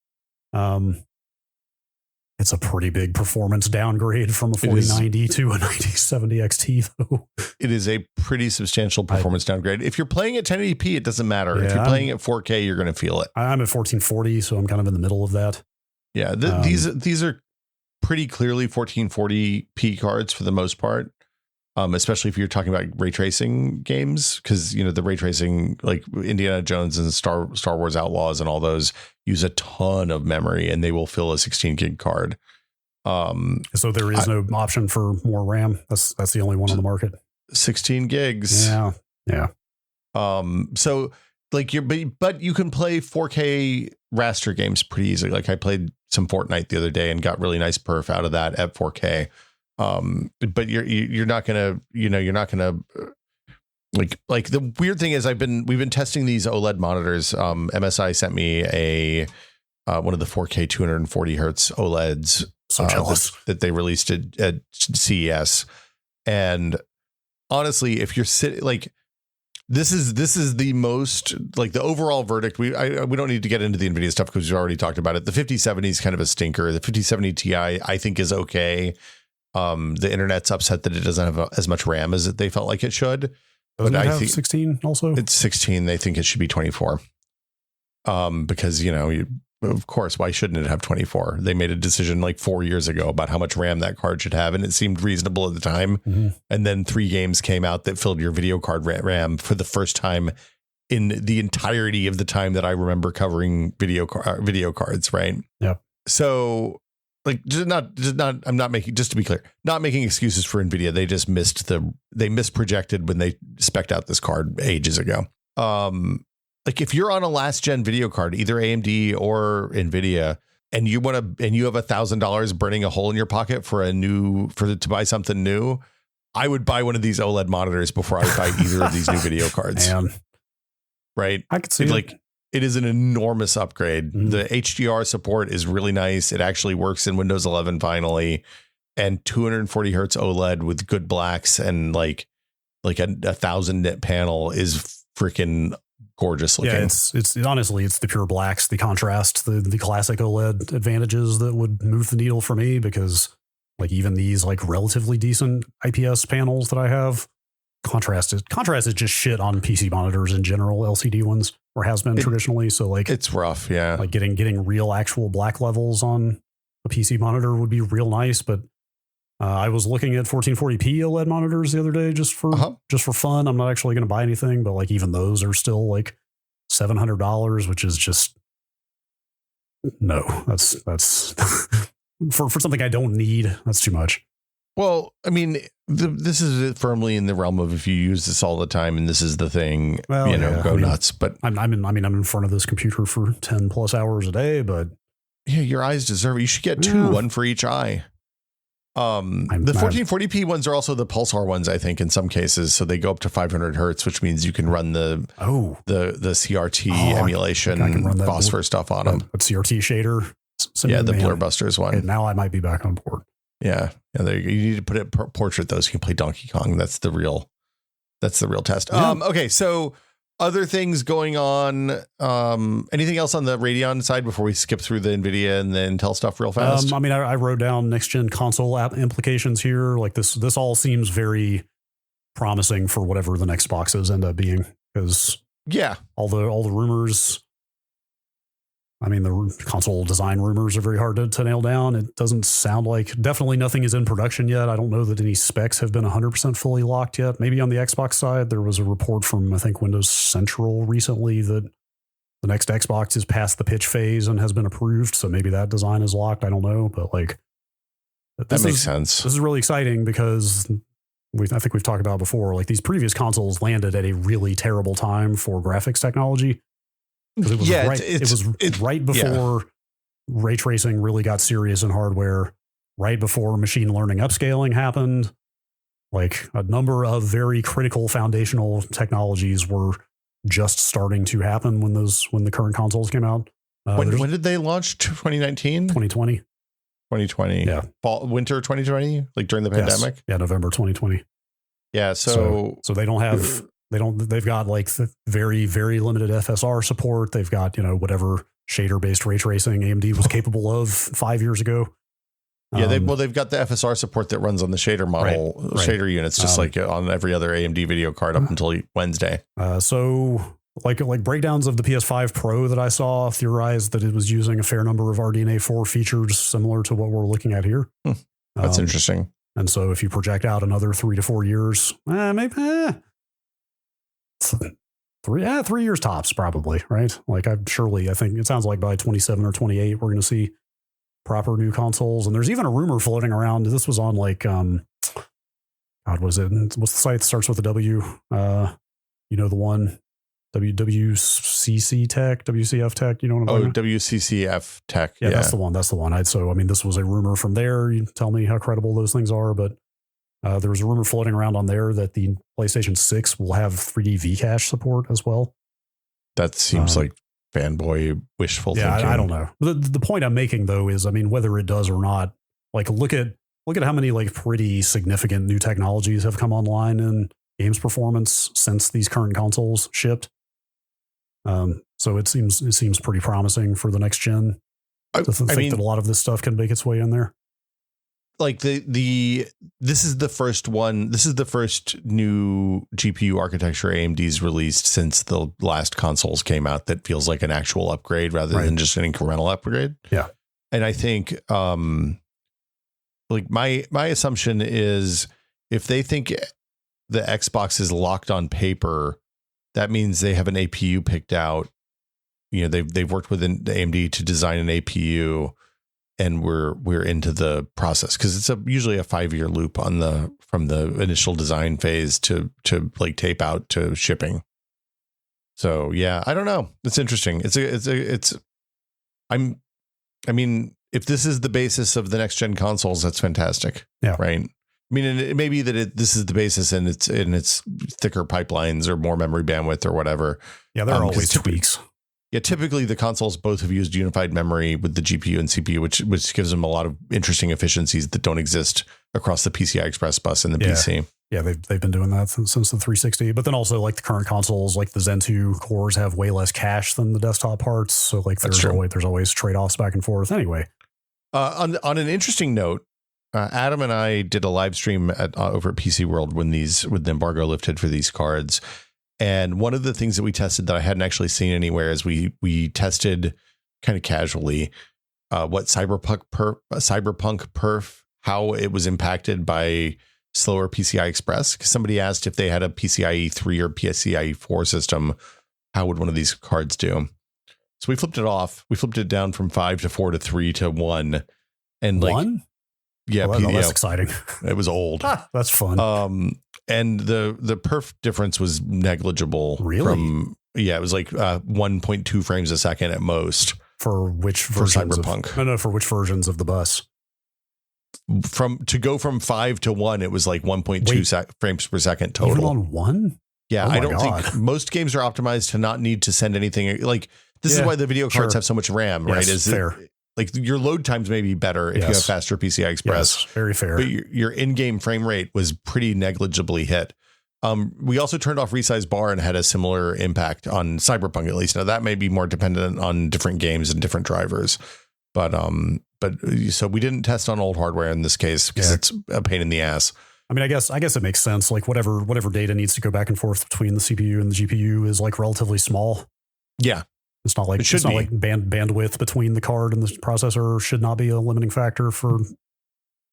It's a pretty big performance downgrade from a 4090 to a 9070 XT, though. It is a pretty substantial performance downgrade. If you're playing at 1080p, it doesn't matter. Yeah, if you're playing at 4K, you're going to feel it. I'm at 1440, so I'm kind of in the middle of that. Yeah, these are pretty clearly 1440p cards for the most part. Especially if you're talking about ray tracing games, because the ray tracing, like Indiana Jones and Star Wars Outlaws and all those, use a ton of memory, and they will fill a 16 gig card. So there is no option for more RAM. That's the only one on the market. 16 gigs. Yeah. So like but you can play 4K raster games pretty easily. Like I played some Fortnite the other day and got really nice perf out of that at 4K. But you're not gonna, you're not gonna like the weird thing is we've been testing these OLED monitors. MSI sent me one of the 4K 240 hertz OLEDs. So jealous that they released at CES. And honestly, if you're sitting like, this is the most, like, the overall verdict. We don't need to get into the Nvidia stuff because we've already talked about it. The 5070 is kind of a stinker. The 5070 Ti I think is okay. The internet's upset that it doesn't have as much RAM as they felt like it should. Doesn't it have 16 also? It's 16. They think it should be 24. Because, of course, why shouldn't it have 24? They made a decision like 4 years ago about how much RAM that card should have, and it seemed reasonable at the time. Mm-hmm. And then 3 games came out that filled your video card RAM for the first time in the entirety of the time that I remember covering video cards, right? Yep. So, like, I'm not making, just to be clear, not making excuses for Nvidia. They just they misprojected when they spec'd out this card ages ago. Like if you're on a last gen video card, either AMD or Nvidia, and you have $1,000 burning a hole in your pocket to buy something new, I would buy one of these OLED monitors before I would buy either of these new video cards. Man. Right? I could see it is an enormous upgrade. Mm-hmm. The HDR support is really nice. It actually works in Windows 11 finally, and 240 hertz OLED with good blacks and like a 1,000 nit panel is freaking gorgeous looking. Yeah, it's honestly, it's the pure blacks, the contrast, the classic OLED advantages that would move the needle for me, because like even these like relatively decent IPS panels that I have, contrast is just shit on PC monitors in general, LCD ones, or has been traditionally. So like it's rough. Yeah. Like getting real actual black levels on a PC monitor would be real nice. But I was looking at 1440p OLED monitors the other day just for fun. I'm not actually going to buy anything, but like even those are still like $700, which is just that's for something I don't need. That's too much. Well, I mean, this is firmly in the realm of if you use this all the time and this is the thing, go nuts. But I'm in front of this computer for 10 plus hours a day. But yeah, your eyes deserve it. You should get two, one for each eye. The 1440p ones are also the Pulsar ones, I think, in some cases. So they go up to 500 hertz, which means you can run the CRT emulation, I can run that phosphor stuff on them. That CRT shader. Yeah, the Blur Busters one. Okay, now I might be back on board. Yeah. There you need to put it portrait though, so you can play Donkey Kong. That's the real test. Yeah. Okay, so other things going on. Anything else on the Radeon side before we skip through the Nvidia and the Intel stuff real fast? I wrote down next gen console app implications here. Like this all seems very promising for whatever the next boxes end up being, because all the rumors. I mean, the console design rumors are very hard to nail down. It doesn't sound like, definitely nothing is in production yet. I don't know that any specs have been 100% fully locked yet. Maybe on the Xbox side, there was a report from, I think, Windows Central recently that the next Xbox is past the pitch phase and has been approved. So maybe that design is locked. I don't know. But like, that makes sense. This is really exciting because I think we've talked about before, like these previous consoles landed at a really terrible time for graphics technology. It was right before ray tracing really got serious in hardware, right before machine learning upscaling happened. Like a number of very critical foundational technologies were just starting to happen when the current consoles came out. When did they launch? 2019? 2020. 2020. Yeah. Winter 2020, like during the pandemic? Yeah, November 2020. Yeah, so they don't have... They've got like very, very limited FSR support. They've got, whatever shader based ray tracing AMD was capable of 5 years ago. Yeah. They've got the FSR support that runs on the shader model, shader units, just like on every other AMD video card up until Wednesday. So like breakdowns of the PS5 Pro that I saw theorized that it was using a fair number of RDNA 4 features similar to what we're looking at here. That's interesting. And so if you project out another 3 to 4 years, maybe 3 years tops, probably, right? Like I think it sounds like by 27 or 28, we're going to see proper new consoles. And there's even a rumor floating around. This was on like, God, was it? What's the site that starts with a W? The one, WCC Tech, WCF Tech, you know what I'm talking about? WCCF Tech. Yeah, that's the one. That's the one. So, I mean, this was a rumor from there. You tell me how credible those things are, but there was a rumor floating around on there that the PlayStation 6 will have 3D Vcache support as well. That seems like fanboy wishful thinking. I don't know. The point I'm making though is, I mean, whether it does or not, like look at how many like pretty significant new technologies have come online in games performance since these current consoles shipped. So it seems pretty promising for the next gen. I think that a lot of this stuff can make its way in there. Like this is the first one. This is the first new GPU architecture AMD's released since the last consoles came out that feels like an actual upgrade rather than just an incremental upgrade. Yeah. And I think like my assumption is if they think the Xbox is locked on paper, that means they have an APU picked out. You know, they've worked with AMD to design an APU, and we're into the process because it's usually a 5-year loop from the initial design phase to like tape out to shipping. So yeah, I don't know. It's interesting. I mean, if this is the basis of the next gen consoles, that's fantastic. Yeah. Right. I mean, and it may be that this is the basis and it's thicker pipelines or more memory bandwidth or whatever. Yeah, there are always tweaks. Yeah, typically the consoles both have used unified memory with the GPU and CPU, which gives them a lot of interesting efficiencies that don't exist across the PCI Express bus and the PC. Yeah, they've been doing that since the 360. But then also like the current consoles, like the Zen 2 cores have way less cache than the desktop parts. So like there's always trade-offs back and forth. Anyway, on an interesting note, Adam and I did a live stream over at PC World when the embargo lifted for these cards. And one of the things that we tested that I hadn't actually seen anywhere is we tested kind of casually what Cyberpunk perf, how it was impacted by slower PCI Express. Because somebody asked if they had a PCIe 3 or PCIe 4 system, how would one of these cards do? So we flipped it off. We flipped it down from 5 to 4 to 3 to 1. And like, 1? Yeah, that's exciting. It was old. That's fun. And the perf difference was negligible. Really? It was like 1.2 frames a second at most. For which versions? Cyberpunk? For which versions of the bus? To go from 5 to 1, it was like 1.2 frames per second total. Even on 1? Yeah, I don't think most games are optimized to not need to send anything. Like this is why the video cards have so much RAM, right? Is fair. Like your load times may be better if you have faster PCI Express. Yes, very fair. But your in-game frame rate was pretty negligibly hit. We also turned off resize bar and had a similar impact on Cyberpunk, at least. Now that may be more dependent on different games and different drivers. But so we didn't test on old hardware in this case because it's a pain in the ass. I mean, I guess it makes sense. Like whatever data needs to go back and forth between the CPU and the GPU is like relatively small. Yeah. It's not like bandwidth between the card and the processor should not be a limiting factor for,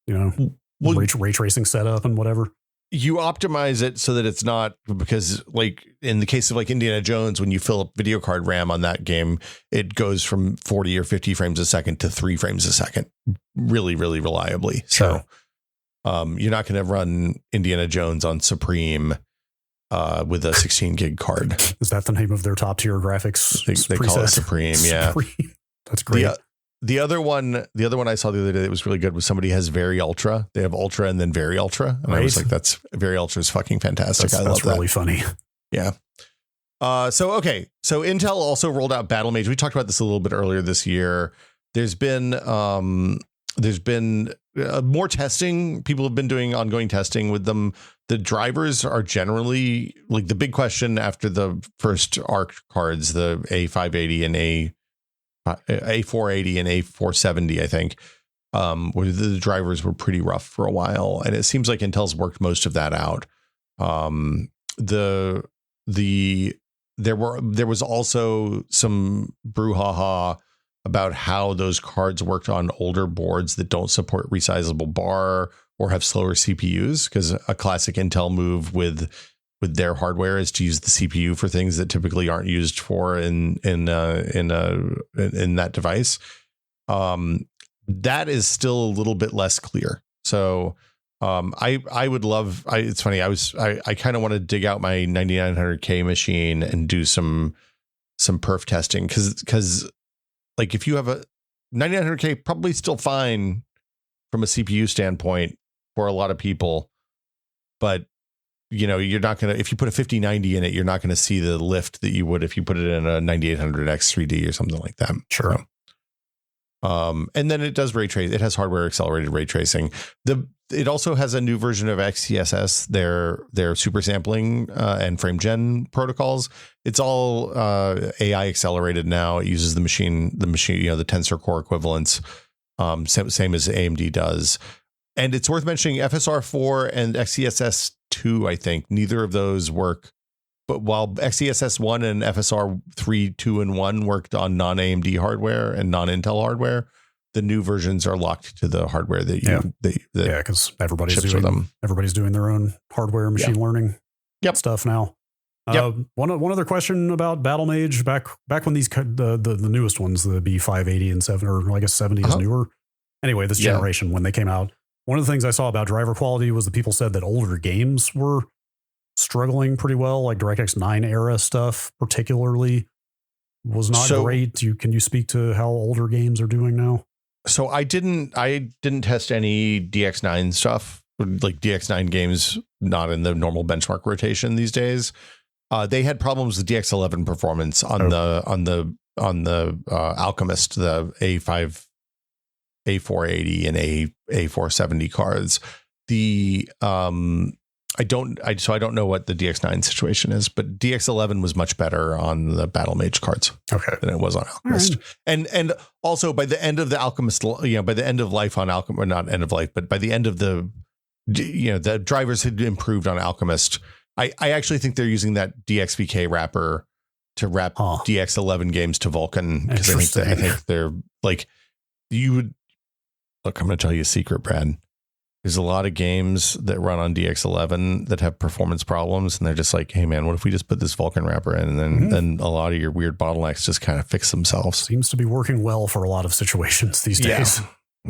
ray tracing setup and whatever. You optimize it so that it's not, because like in the case of like Indiana Jones, when you fill up video card RAM on that game, it goes from 40 or 50 frames a second to 3 frames a second really, really reliably. Sure. So you're not going to run Indiana Jones on Supreme with a 16 gig card. Is that the name of their top tier graphics? They call it Supreme. Yeah. Supreme. That's great. The other one I saw the other day that was really good was somebody has Very Ultra. They have Ultra and then Very Ultra. And I was like, that's Very Ultra is fucking fantastic. I love that. That's really funny. Yeah. So Intel also rolled out Battlemage. We talked about this a little bit earlier this year. There's been more testing. People have been doing ongoing testing with them. The drivers are generally like the big question after the first ARC cards, the A580 and A480 and A470, I think, where the drivers were pretty rough for a while. And it seems like Intel's worked most of that out. The there was also some brouhaha about how those cards worked on older boards that don't support resizable bar or have slower CPUs, because a classic Intel move with their hardware is to use the CPU for things that typically aren't used for in that device. That is still a little bit less clear. So I would love, it's funny. I kind of want to dig out my 9900K machine and do some perf testing. Cause like if you have a 9900K, probably still fine from a CPU standpoint for a lot of people, but you're not going to, if you put a 5090 in it, you're not going to see the lift that you would if you put it in a 9800X 3D or something like that. Sure. So, and then it does ray trace. It has hardware accelerated ray tracing. It also has a new version of XeSS, their super sampling and frame gen protocols. It's all AI accelerated now. It uses the machine, the tensor core equivalents, same as AMD does. And it's worth mentioning FSR4 and XeSS 2, I think. Neither of those work. But while XeSS 1 and FSR 3, 2, and 1 worked on non-AMD hardware and non-Intel hardware, the new versions are locked to the hardware that because everybody's doing their own hardware machine learning stuff now. One other question about Battlemage back when these the newest ones, the B580 and 7, or I guess 70 is newer. Anyway, this generation when they came out, one of the things I saw about driver quality was that people said that older games were struggling pretty well, like DirectX 9 era stuff particularly was not great. Can you speak to how older games are doing now? So I didn't test any DX9 stuff, like DX9 games not in the normal benchmark rotation these days. They had problems with DX11 performance on the Alchemist, the A480 and A470 cards. I don't know what the DX9 situation is, but DX11 was much better on the Battlemage cards than it was on Alchemist. Right. And also by the end of the Alchemist, by the end of life on Alchemist, or not end of life, but by the end of the drivers had improved on Alchemist. I actually think they're using that DXVK wrapper to wrap DX11 games to Vulkan, because I think they're like, you would look. I'm going to tell you a secret, Brad. There's a lot of games that run on DX11 that have performance problems, and they're just like, hey man, what if we just put this Vulkan wrapper in, and then a lot of your weird bottlenecks just kind of fix themselves. Seems to be working well for a lot of situations these days.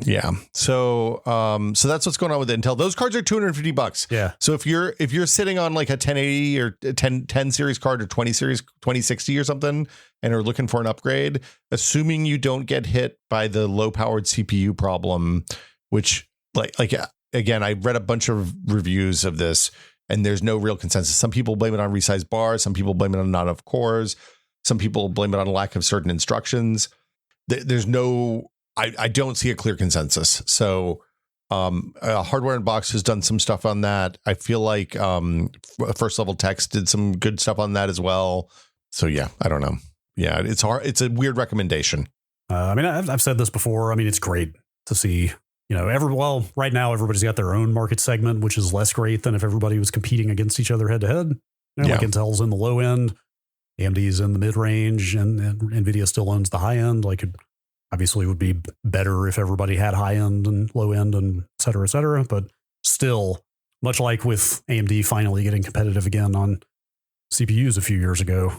Yeah. So that's what's going on with Intel. Those cards are $250. Yeah. So if you're sitting on like a 1080 or 10 series card or 2060 or something, and are looking for an upgrade, assuming you don't get hit by the low powered CPU problem, which like again, I read a bunch of reviews of this and there's no real consensus. Some people blame it on resized bars. Some people blame it on not enough cores. Some people blame it on lack of certain instructions. There's no, I don't see a clear consensus. So Hardware Unboxed has done some stuff on that. I feel like First Level Text did some good stuff on that as well. So yeah, I don't know. Yeah, it's hard. It's a weird recommendation. I mean, I've said this before. I mean, it's great to see, right now everybody's got their own market segment, which is less great than if everybody was competing against each other head to head. Like Intel's in the low end, AMD's in the mid range, and Nvidia still owns the high end. Like, it obviously would be better if everybody had high end and low end and et cetera, et cetera. But still, much like with AMD finally getting competitive again on CPUs a few years ago.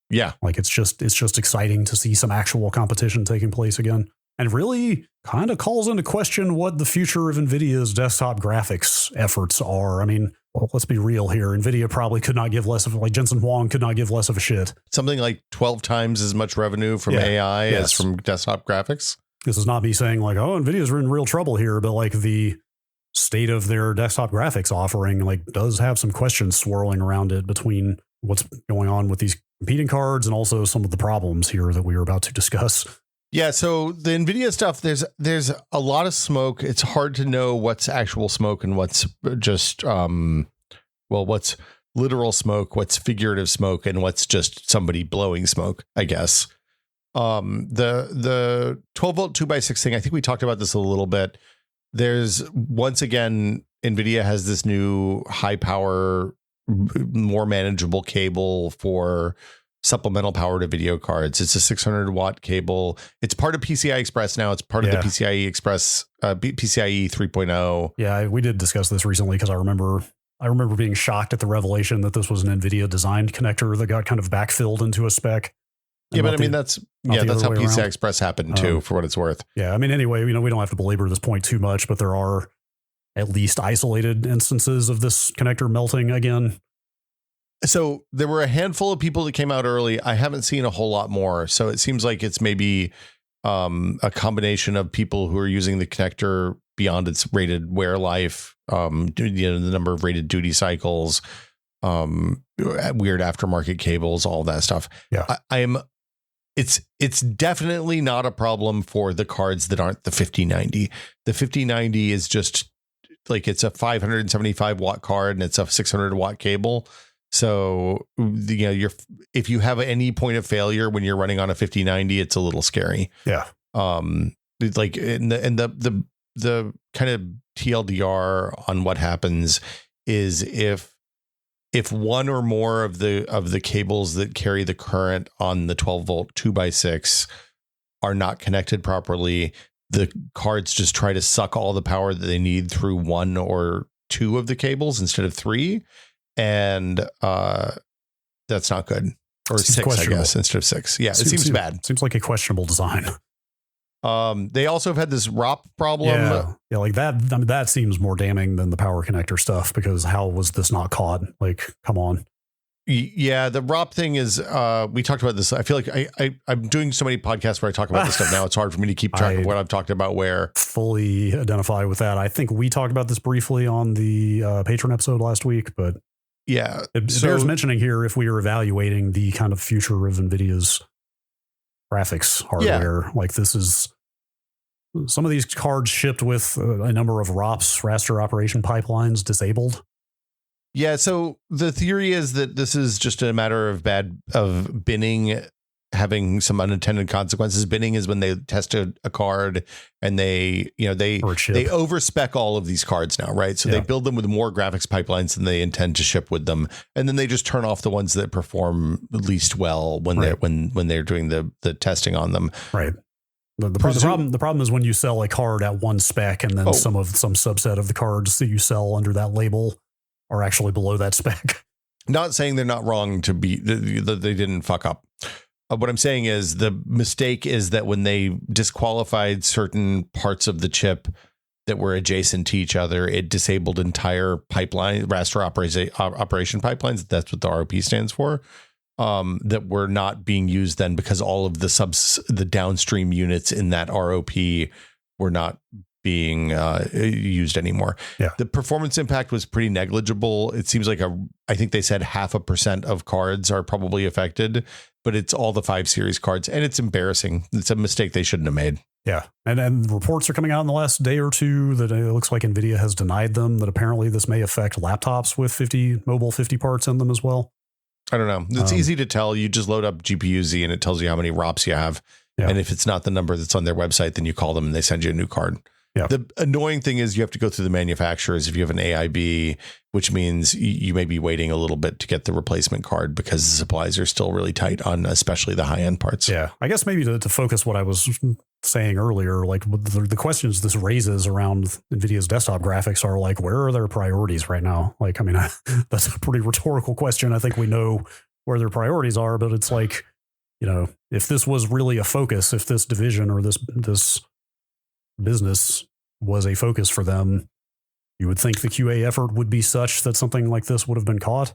Yeah. Like it's just exciting to see some actual competition taking place again. And really kind of calls into question what the future of NVIDIA's desktop graphics efforts are. I mean, well, let's be real here. NVIDIA probably could not give less of, like Jensen Huang could not give less of a shit. Something like 12 times as much revenue from AI as from desktop graphics. This is not me saying like, oh, NVIDIA's in real trouble here, but like the state of their desktop graphics offering like does have some questions swirling around it between what's going on with these competing cards and also some of the problems here that we were about to discuss. Yeah, so the NVIDIA stuff, there's a lot of smoke. It's hard to know what's actual smoke and what's just what's literal smoke, what's figurative smoke, and what's just somebody blowing smoke, I guess. The 12 volt 2x6 thing, I think we talked about this a little bit. There's once again, NVIDIA has this new high power, more manageable cable for supplemental power to video cards. It's a 600 watt cable. It's part of PCI Express now. It's part of the PCIe Express, PCIe 3.0. Yeah, we did discuss this recently because I remember being shocked at the revelation that this was an Nvidia designed connector that got kind of backfilled into a spec. Yeah, but I mean, that's how PCI Express happened too, for what it's worth. Yeah, I mean, anyway, we don't have to belabor this point too much, but there are at least isolated instances of this connector melting again. So there were a handful of people that came out early. I haven't seen a whole lot more. So it seems like it's maybe a combination of people who are using the connector beyond its rated wear life, the number of rated duty cycles, weird aftermarket cables, all that stuff. Yeah, It's definitely not a problem for the cards that aren't the 5090. The 5090 is just like, it's a 575 watt card and it's a 600 watt cable. So, if you have any point of failure when you're running on a 5090, it's a little scary. Yeah. Like the kind of TLDR on what happens is if one or more of the cables that carry the current on the 12 volt 2x6 are not connected properly, the cards just try to suck all the power that they need through one or two of the cables instead of three. And that's not good. Or six, I guess, instead of six. Yeah, it seems bad. Seems like a questionable design. They also have had this ROP problem. Yeah, like that. I mean, that seems more damning than the power connector stuff, because how was this not caught? Like, come on. Yeah, the ROP thing is, we talked about this. I feel like I'm doing so many podcasts where I talk about this stuff now. It's hard for me to keep track of what I've talked about where. Fully identify with that. I think we talked about this briefly on the patron episode last week, but yeah, it bears mentioning here if we are evaluating the kind of future of NVIDIA's graphics hardware. Yeah. Like, this is some of these cards shipped with a number of ROPs, raster operation pipelines, disabled. Yeah, so the theory is that this is just a matter of binning having some unintended consequences. Binning is when they test a card and they overspec all of these cards now, right? So they build them with more graphics pipelines than they intend to ship with them, and then they just turn off the ones that perform least well when they're doing the testing on them. Right. The problem is when you sell a card at one spec and then some subset of the cards that you sell under that label are actually below that spec. Not saying they're not wrong to be that they didn't fuck up. What I'm saying is the mistake is that when they disqualified certain parts of the chip that were adjacent to each other, it disabled entire pipeline, raster operation pipelines. That's what the ROP stands for. That were not being used then because all of the downstream units in that ROP were not being used anymore. Yeah. The performance impact was pretty negligible. It seems like I think they said 0.5% of cards are probably affected, but it's all the 5 series cards, and it's embarrassing. It's a mistake they shouldn't have made. Yeah. And reports are coming out in the last day or two that it looks like Nvidia has denied them, that apparently this may affect laptops with mobile 50 parts in them as well. I don't know. It's easy to tell. You just load up GPU-Z and it tells you how many ROPs you have. Yeah. And if it's not the number that's on their website, then you call them and they send you a new card. Yeah. The annoying thing is you have to go through the manufacturers if you have an AIB, which means you may be waiting a little bit to get the replacement card because the supplies are still really tight on especially the high-end parts. Yeah. I guess maybe to focus what I was saying earlier, like the questions this raises around NVIDIA's desktop graphics are like, where are their priorities right now? Like, I mean, that's a pretty rhetorical question. I think we know where their priorities are, but it's like, if this was really a focus, if this division or this business was a focus for them, you would think the QA effort would be such that something like this would have been caught.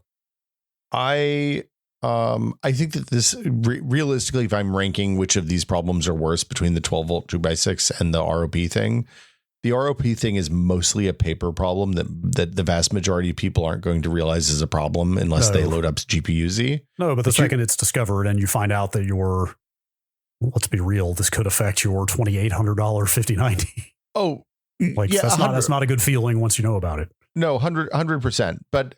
I think that this realistically, if I'm ranking which of these problems are worse between the 12 volt 2x6 and the ROP thing, the ROP thing is mostly a paper problem that the vast majority of people aren't going to realize is a problem unless they load up GPU-Z. No, but the second it's discovered and you find out that let's be real, this could affect your $2,800 5090. Oh, like yeah, that's not a good feeling once you know about it. No, 100%. But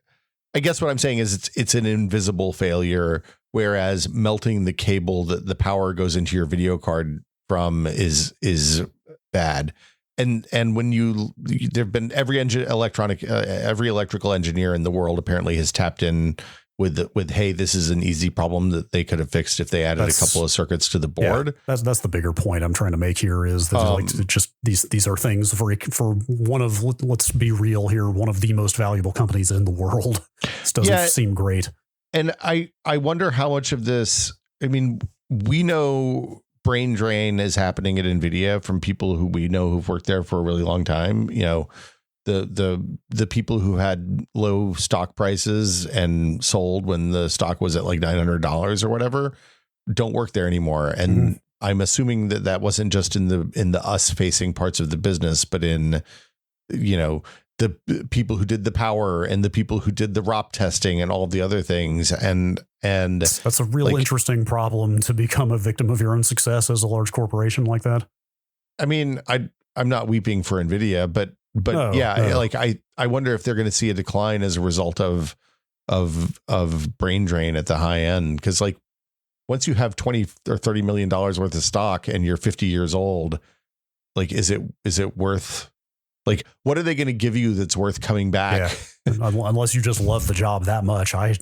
I guess what I'm saying is it's an invisible failure, whereas melting the cable that the power goes into your video card from is bad. And when there've been every electrical engineer in the world apparently has tapped in with hey, this is an easy problem that they could have fixed if they added a couple of circuits to the board. Yeah, that's the bigger point I'm trying to make here is that like just these are things for one of, let's be real here, one of the most valuable companies in the world. This doesn't seem great. And I wonder how much of this, I mean, we know brain drain is happening at Nvidia from people who we know who've worked there for a really long time. You know, the people who had low stock prices and sold when the stock was at like $900 or whatever don't work there anymore. And I'm assuming that wasn't just in the us facing parts of the business, but in, you know, the people who did the power and the people who did the ROP testing and all of the other things. And that's a real interesting problem to become a victim of your own success as a large corporation like that. I mean, I'm not weeping for Nvidia, but no. Like I wonder if they're going to see a decline as a result of brain drain at the high end. Cause like once you have $20 or $30 million worth of stock and you're 50 years old, like, is it worth, like, what are they going to give you that's worth coming back? Yeah. Unless you just love the job that much. I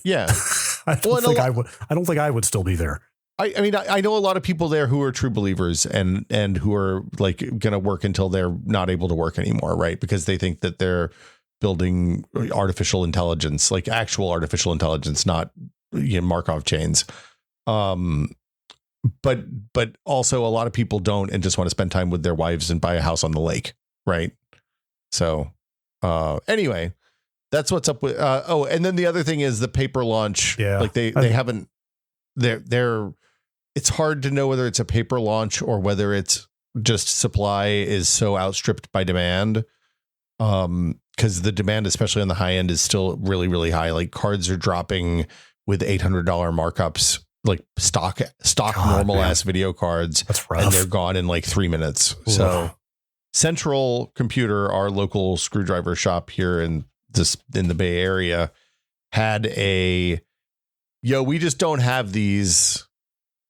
don't think I would still be there. I mean, I know a lot of people there who are true believers and who are like going to work until they're not able to work anymore. Right. Because they think that they're building artificial intelligence, like actual artificial intelligence, not, you know, Markov chains. But also a lot of people don't and just want to spend time with their wives and buy a house on the lake. Right. So anyway, that's what's up with. And then the other thing is the paper launch. Yeah. Like they haven't, they're, it's hard to know whether it's a paper launch or whether it's just supply is so outstripped by demand. Because the demand, especially on the high end, is still really, really high. Like cards are dropping with $800 markups, like stock normal ass video cards. That's rough. And they're gone in like 3 minutes. Ooh. So Central Computer, our local screwdriver shop here in the Bay Area, had we just don't have these.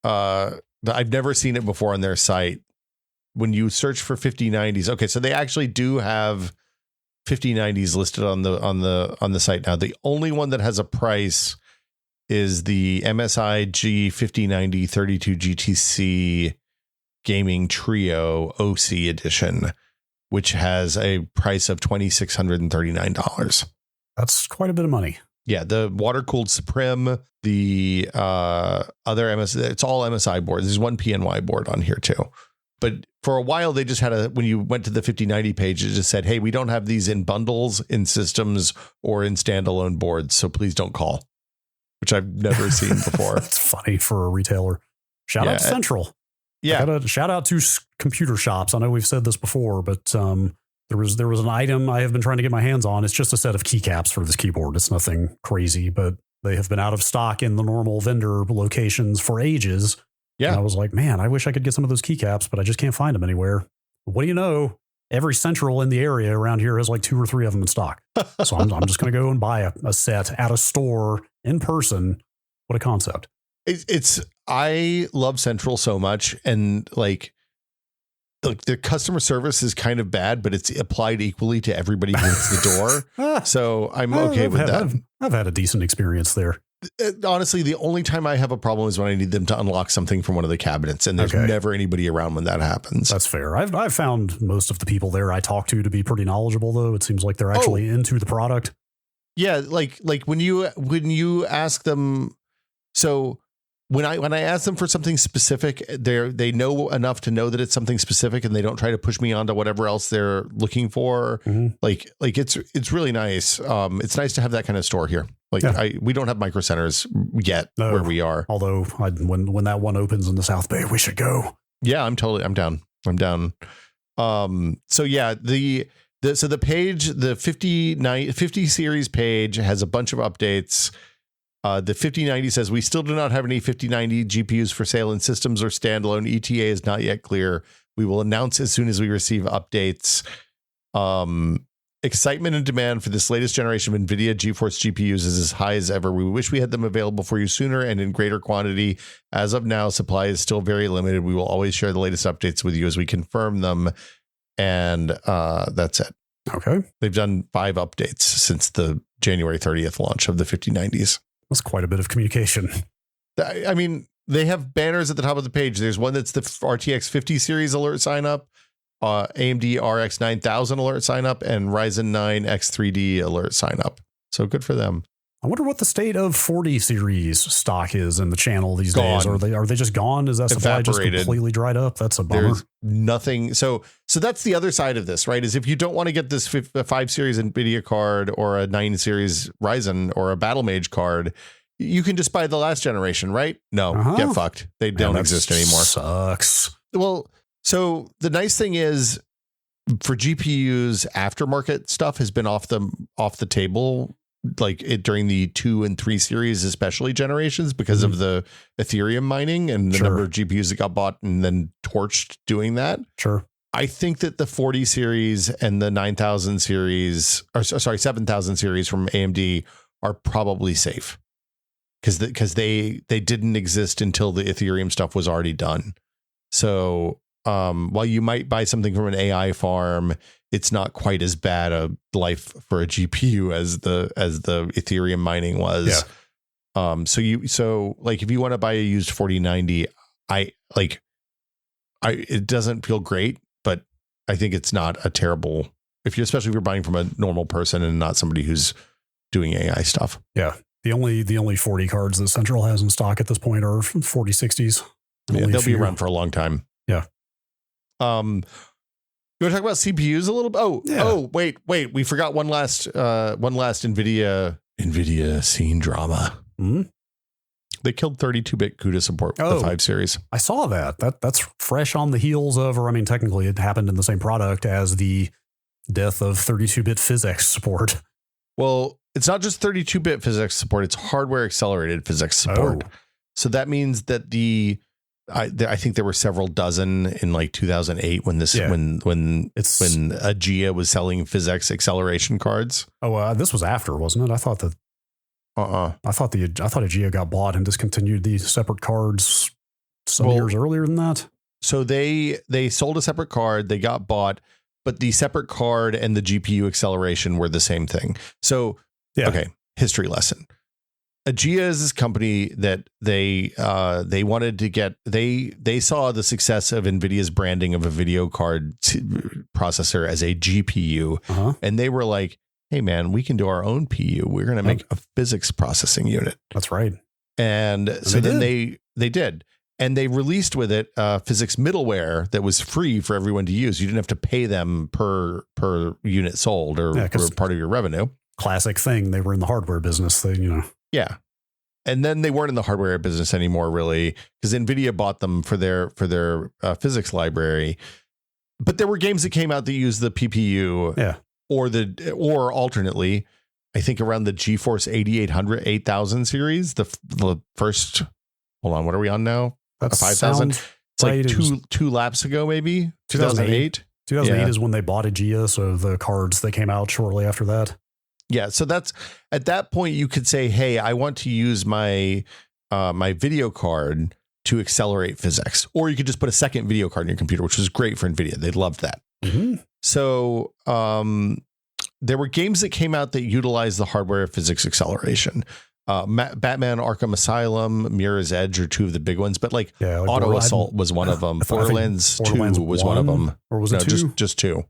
I've never seen it before on their site. When you search for 5090s, okay, so they actually do have 5090s listed on the site now. The only one that has a price is the MSI G5090 32 GTC Gaming Trio OC edition, which has a price of $2,639. That's quite a bit of money. Yeah, the water-cooled Supreme, the other MSI, it's all MSI boards. There's one PNY board on here too. But for a while, they just had when you went to the 5090 page, it just said, hey, we don't have these in bundles, in systems, or in standalone boards, so please don't call, which I've never seen before. That's funny for a retailer. Shout out to Central. Yeah. Shout out to computer shops. I know we've said this before, but there was an item I have been trying to get my hands on. It's just a set of keycaps for this keyboard. It's nothing crazy, but they have been out of stock in the normal vendor locations for ages. Yeah. And I was like, man, I wish I could get some of those keycaps, but I just can't find them anywhere. What do you know? Every Central in the area around here has like 2 or 3 of them in stock. So I'm just going to go and buy a set at a store in person. What a concept. I love Central so much. And like the customer service is kind of bad, but it's applied equally to everybody who hits the door. So I'm okay with that. I've had a decent experience there. Honestly, the only time I have a problem is when I need them to unlock something from one of the cabinets, and there's never anybody around when that happens. That's fair. I've found most of the people there I talk to be pretty knowledgeable, though. It seems like they're actually into the product. Yeah, like when you ask them, so when I ask them for something specific, they know enough to know that it's something specific, and they don't try to push me onto whatever else they're looking for. Mm-hmm. Like it's really nice. It's nice to have that kind of store here. Like we don't have micro centers yet where we are. Although when that one opens in the South Bay, we should go. Yeah, I'm down. So yeah, the page, the 50 series page has a bunch of updates. The 5090 says we still do not have any 5090 GPUs for sale in systems or standalone. ETA is not yet clear. We will announce as soon as we receive updates. Excitement and demand for this latest generation of Nvidia GeForce GPUs is as high as ever. We wish we had them available for you sooner and in greater quantity. As of now, supply is still very limited. We will always share the latest updates with you as we confirm them. And that's it. Okay. They've done 5 updates since the January 30th launch of the 5090s. That's quite a bit of communication. I mean, they have banners at the top of the page. There's one that's the RTX 50 series alert sign up, AMD RX 9000 alert sign up, and Ryzen 9 X3D alert sign up. So good for them. I wonder what the state of 40 series stock is in the channel these days. Are they just gone? Is that supply just completely dried up? That's a bummer. There's nothing. So that's the other side of this, right? Is if you don't want to get this 5 series Nvidia card or a 9 series Ryzen or a Battlemage card, you can just buy the last generation, right? No, get fucked. They don't exist anymore. Sucks. Well, so the nice thing is for GPUs, aftermarket stuff has been off the table, like during the 2 and 3 series, especially generations, because of the Ethereum mining and the number of GPUs that got bought and then torched doing that. Sure. I think that the 40 series and the 9000 series, or sorry, 7000 series from AMD are probably safe because they didn't exist until the Ethereum stuff was already done. So while you might buy something from an AI farm, it's not quite as bad a life for a GPU as the Ethereum mining was. Yeah. So like if you want to buy a used 4090, it doesn't feel great, but I think it's not a terrible, especially if you're buying from a normal person and not somebody who's doing AI stuff. Yeah. The only 40 cards that Central has in stock at this point are 4060s. Yeah, they'll be around for a long time. Yeah. You want to talk about CPUs a little bit? Oh, wait. We forgot one last Nvidia scene drama. Mm-hmm. They killed 32-bit CUDA support with the 5 series. I saw that. That's fresh on the heels of, or I mean, technically it happened in the same product as the death of 32-bit PhysX support. Well, it's not just 32-bit PhysX support; it's hardware accelerated PhysX support. Oh. So that means that I think there were several dozen in like 2008 when Aegea was selling PhysX acceleration cards. Oh, this was after, wasn't it? I thought that. I thought Aegea got bought and discontinued these separate cards some years earlier than that. So they sold a separate card, they got bought, but the separate card and the GPU acceleration were the same thing. So okay, history lesson. Aegea is this company that they wanted to get. They saw the success of Nvidia's branding of a video card processor as a GPU, and they were like, "Hey, man, we can do our own PU. We're going to make a physics processing unit." That's right. And so then they did, and they released with it physics middleware that was free for everyone to use. You didn't have to pay them per unit sold or part of your revenue. Classic thing. They were in the hardware business. Yeah. And then they weren't in the hardware business anymore, really, because Nvidia bought them for their physics library. But there were games that came out that used the PPU, or alternately, I think around the GeForce 8800, 8000 series, the first. Hold on, what are we on now? That's 5000. It's like two laps ago, maybe 2008. 2008 is when they bought Aegea, so the cards that came out shortly after that. Yeah, so that's at that point you could say, "Hey, I want to use my my video card to accelerate physics," or you could just put a second video card in your computer, which was great for Nvidia. They loved that. Mm-hmm. So there were games that came out that utilized the hardware physics acceleration. Batman: Arkham Asylum, Mirror's Edge are two of the big ones, but like Auto Assault was one of them. Borderlands 2 was one of them, or was it two? Just two.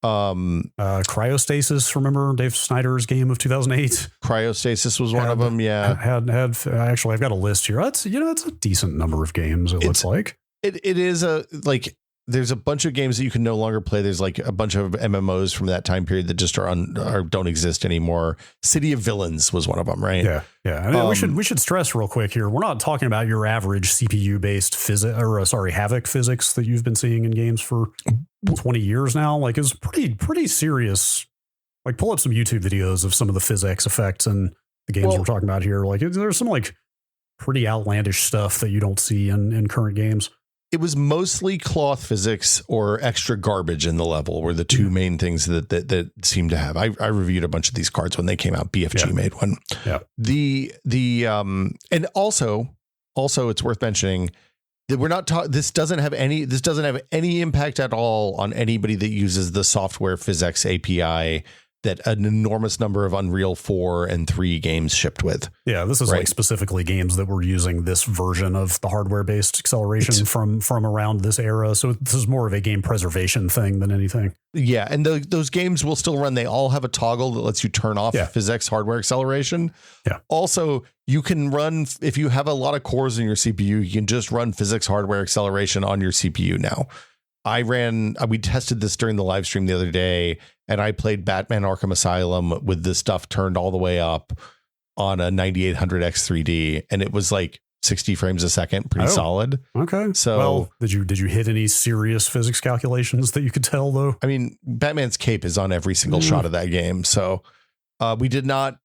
Cryostasis, remember Dave Snyder's game of 2008? Cryostasis was one of them. Yeah, had actually, I've got a list here. It's a decent number of games. Looks like it is there's a bunch of games that you can no longer play. There's like a bunch of MMOs from that time period that just don't exist anymore. City of Villains was one of them, right? Yeah. And we should stress real quick here. We're not talking about your average CPU based Havoc physics that you've been seeing in games for 20 years now. Like, it's pretty serious. Like, pull up some YouTube videos of some of the physics effects and the games we're talking about here. Like, there's some like pretty outlandish stuff that you don't see in current games. It was mostly cloth physics or extra garbage in the level were the two main things that seemed to have. I reviewed a bunch of these cards when they came out. BFG made one. Yeah. And also it's worth mentioning that we're not this doesn't have any impact at all on anybody that uses the software physics API that an enormous number of Unreal 4 and 3 games shipped with. Yeah, this is right? Like specifically games that were using this version of the hardware-based acceleration from around this era. So this is more of a game preservation thing than anything. Yeah, and those games will still run. They all have a toggle that lets you turn off PhysX hardware acceleration. Yeah. Also, you can run, if you have a lot of cores in your CPU, you can just run PhysX hardware acceleration on your CPU now. We tested this during the live stream the other day, and I played Batman Arkham Asylum with this stuff turned all the way up on a 9800 X3D, and it was like 60 frames a second, pretty solid. Okay. So, well, did you hit any serious physics calculations that you could tell though? I mean, Batman's cape is on every single shot of that game. So, we did not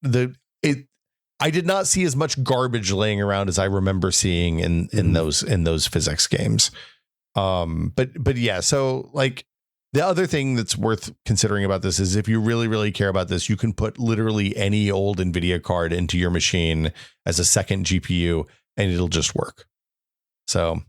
I did not see as much garbage laying around as I remember seeing in those PhysX games. But yeah, so like the other thing that's worth considering about this is if you really, really care about this, you can put literally any old Nvidia card into your machine as a second GPU and it'll just work. So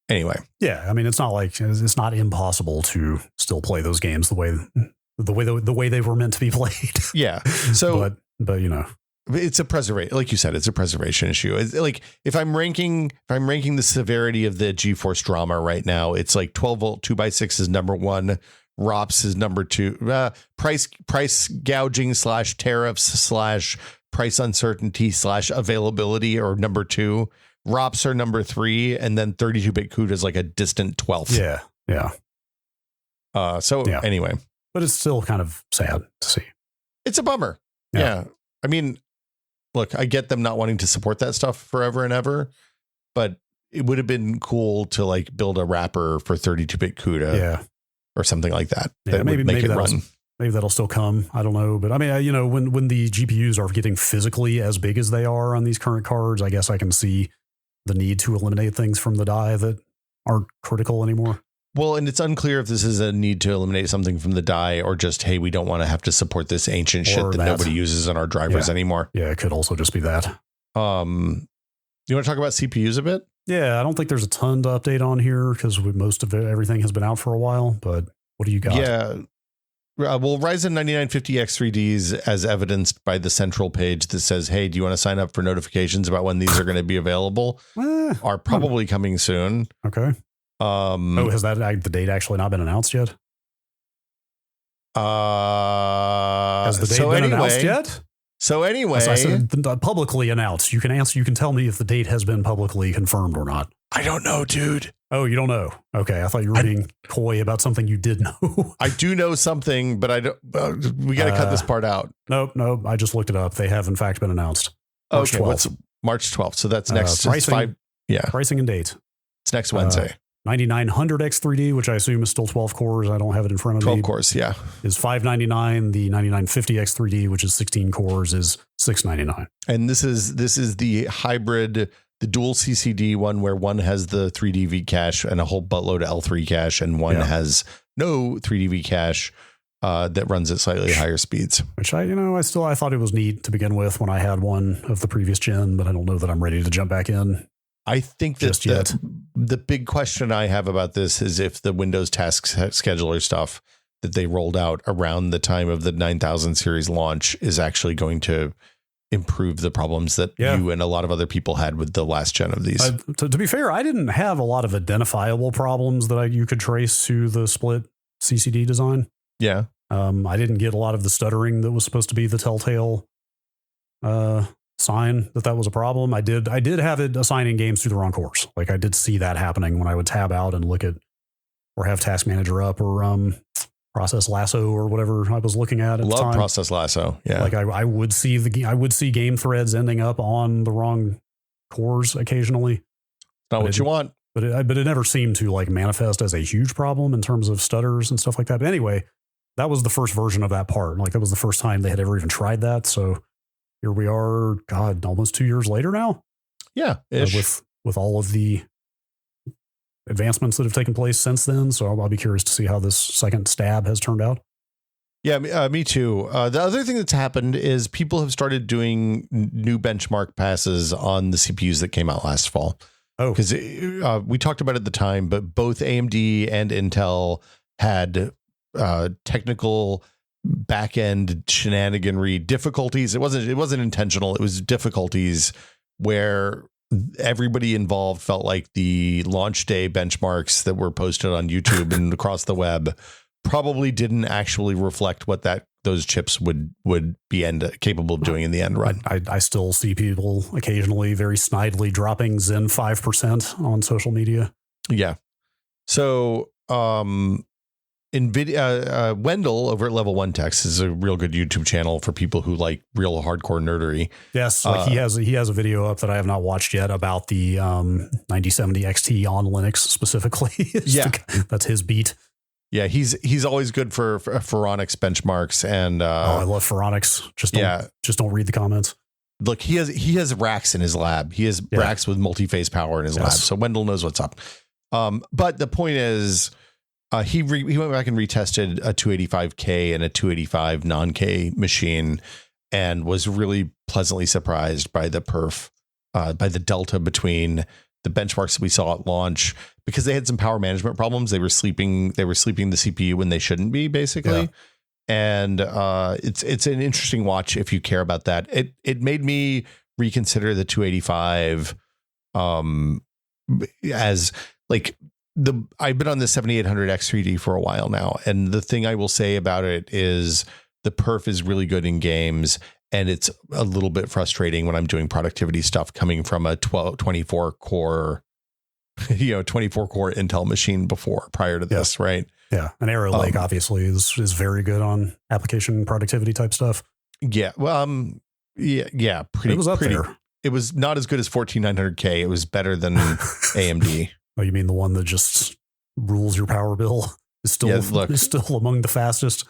anyway. Yeah. I mean, it's not impossible to still play those games the way they were meant to be played. Yeah. So, but you know, it's a preservation, like you said, it's a preservation issue. It's like if I'm ranking the severity of the GeForce drama right now, it's like 12 volt 2x6 is number 1, ROPS is number 2, price gouging / tariffs / price uncertainty / availability or number 2, ROPS are number 3, and then 32-bit CUDA is like a distant 12th. Yeah. Anyway, but it's still kind of sad to see. It's a bummer. Yeah. I mean, look, I get them not wanting to support that stuff forever and ever, but it would have been cool to like build a wrapper for 32-bit CUDA or something like that. Yeah, maybe that'll still come. I don't know. But I mean, you know, when the GPUs are getting physically as big as they are on these current cards, I guess I can see the need to eliminate things from the die that aren't critical anymore. Well, and it's unclear if this is a need to eliminate something from the die or just, hey, we don't want to have to support this ancient shit that nobody uses in our drivers anymore. Yeah, it could also just be that. You want to talk about CPUs a bit? Yeah, I don't think there's a ton to update on here because most of everything has been out for a while. But what do you got? Yeah. Well, Ryzen 9950 X3Ds, as evidenced by the central page that says, hey, do you want to sign up for notifications about when these are going to be available? Are probably coming soon. Okay. Has the date actually not been announced yet? Has the date been announced yet? So anyway, as I said, publicly announced. You can tell me if the date has been publicly confirmed or not. I don't know, dude. Oh, you don't know? Okay, I thought you were being coy about something you did know. I do know something, but I don't. We got to cut this part out. Nope. I just looked it up. They have in fact been announced. March 12th. What's March 12th? So that's next pricing, pricing and date. It's next Wednesday. 9900 X3D, which I assume is still 12 cores. I don't have it in front of me. 12 cores, yeah. Is $599. The 9950 X3D, which is 16 cores, is $699. And this is the hybrid, the dual CCD one where one has the 3D V cache and a whole buttload of L3 cache, and one has no 3D V cache that runs at slightly higher speeds. Which I thought it was neat to begin with when I had one of the previous gen, but I don't know that I'm ready to jump back in. I think that the big question I have about this is if the Windows Task Scheduler stuff that they rolled out around the time of the 9000 series launch is actually going to improve the problems that you and a lot of other people had with the last gen of these. To be fair, I didn't have a lot of identifiable problems that you could trace to the split CCD design. Yeah. I didn't get a lot of the stuttering that was supposed to be the telltale sign that was a problem. I did have it assigning games through the wrong course. Like I did see that happening when I would tab out and look at or have Task Manager up or Process Lasso or whatever I was looking at the time. Love Process Lasso. Yeah. Like I would see game threads ending up on the wrong cores occasionally. Not what you want. But it never seemed to like manifest as a huge problem in terms of stutters and stuff like that. But anyway, that was the first version of that part. Like that was the first time they had ever even tried that. So here we are, God, almost 2 years later now. Yeah. With all of the advancements that have taken place since then. So I'll be curious to see how this second stab has turned out. Yeah, me too. The other thing that's happened is people have started doing new benchmark passes on the CPUs that came out last fall. Oh, because we talked about it at the time, but both AMD and Intel had technical back end shenaniganry difficulties. It wasn't intentional. It was difficulties where everybody involved felt like the launch day benchmarks that were posted on YouTube and across the web probably didn't actually reflect what those chips would be capable of doing in the end run. I still see people occasionally very snidely dropping Zen 5% on social media. Yeah. So Nvidia Wendell over at Level 1 Techs is a real good YouTube channel for people who like real hardcore nerdery. Yes, like he has a video up that I have not watched yet about the 9070 XT on Linux specifically. Yeah, that's his beat. Yeah, he's always good for Pharonics benchmarks, and I love Pharonics. Just don't read the comments. Look, he has racks in his lab. He has racks with multi-phase power in his lab. So Wendell knows what's up. But the point is, he went back and retested a 285K and a 285 non-K machine, and was really pleasantly surprised by the perf, by the delta between the benchmarks that we saw at launch, because they had some power management problems. They were sleeping the CPU when they shouldn't be, basically. Yeah. And it's an interesting watch if you care about that. It made me reconsider the 285 as like I've been on the 7800 X3D for a while now, and the thing I will say about it is the perf is really good in games, and it's a little bit frustrating when I'm doing productivity stuff coming from a 24 core, 24 core Intel machine prior to this, right? Yeah. And Arrow Lake obviously is very good on application productivity type stuff. Yeah. Well, yeah. It was up there. It was not as good as 14900K. It was better than AMD. Oh, you mean the one that just rules your power bill? Is still among the fastest.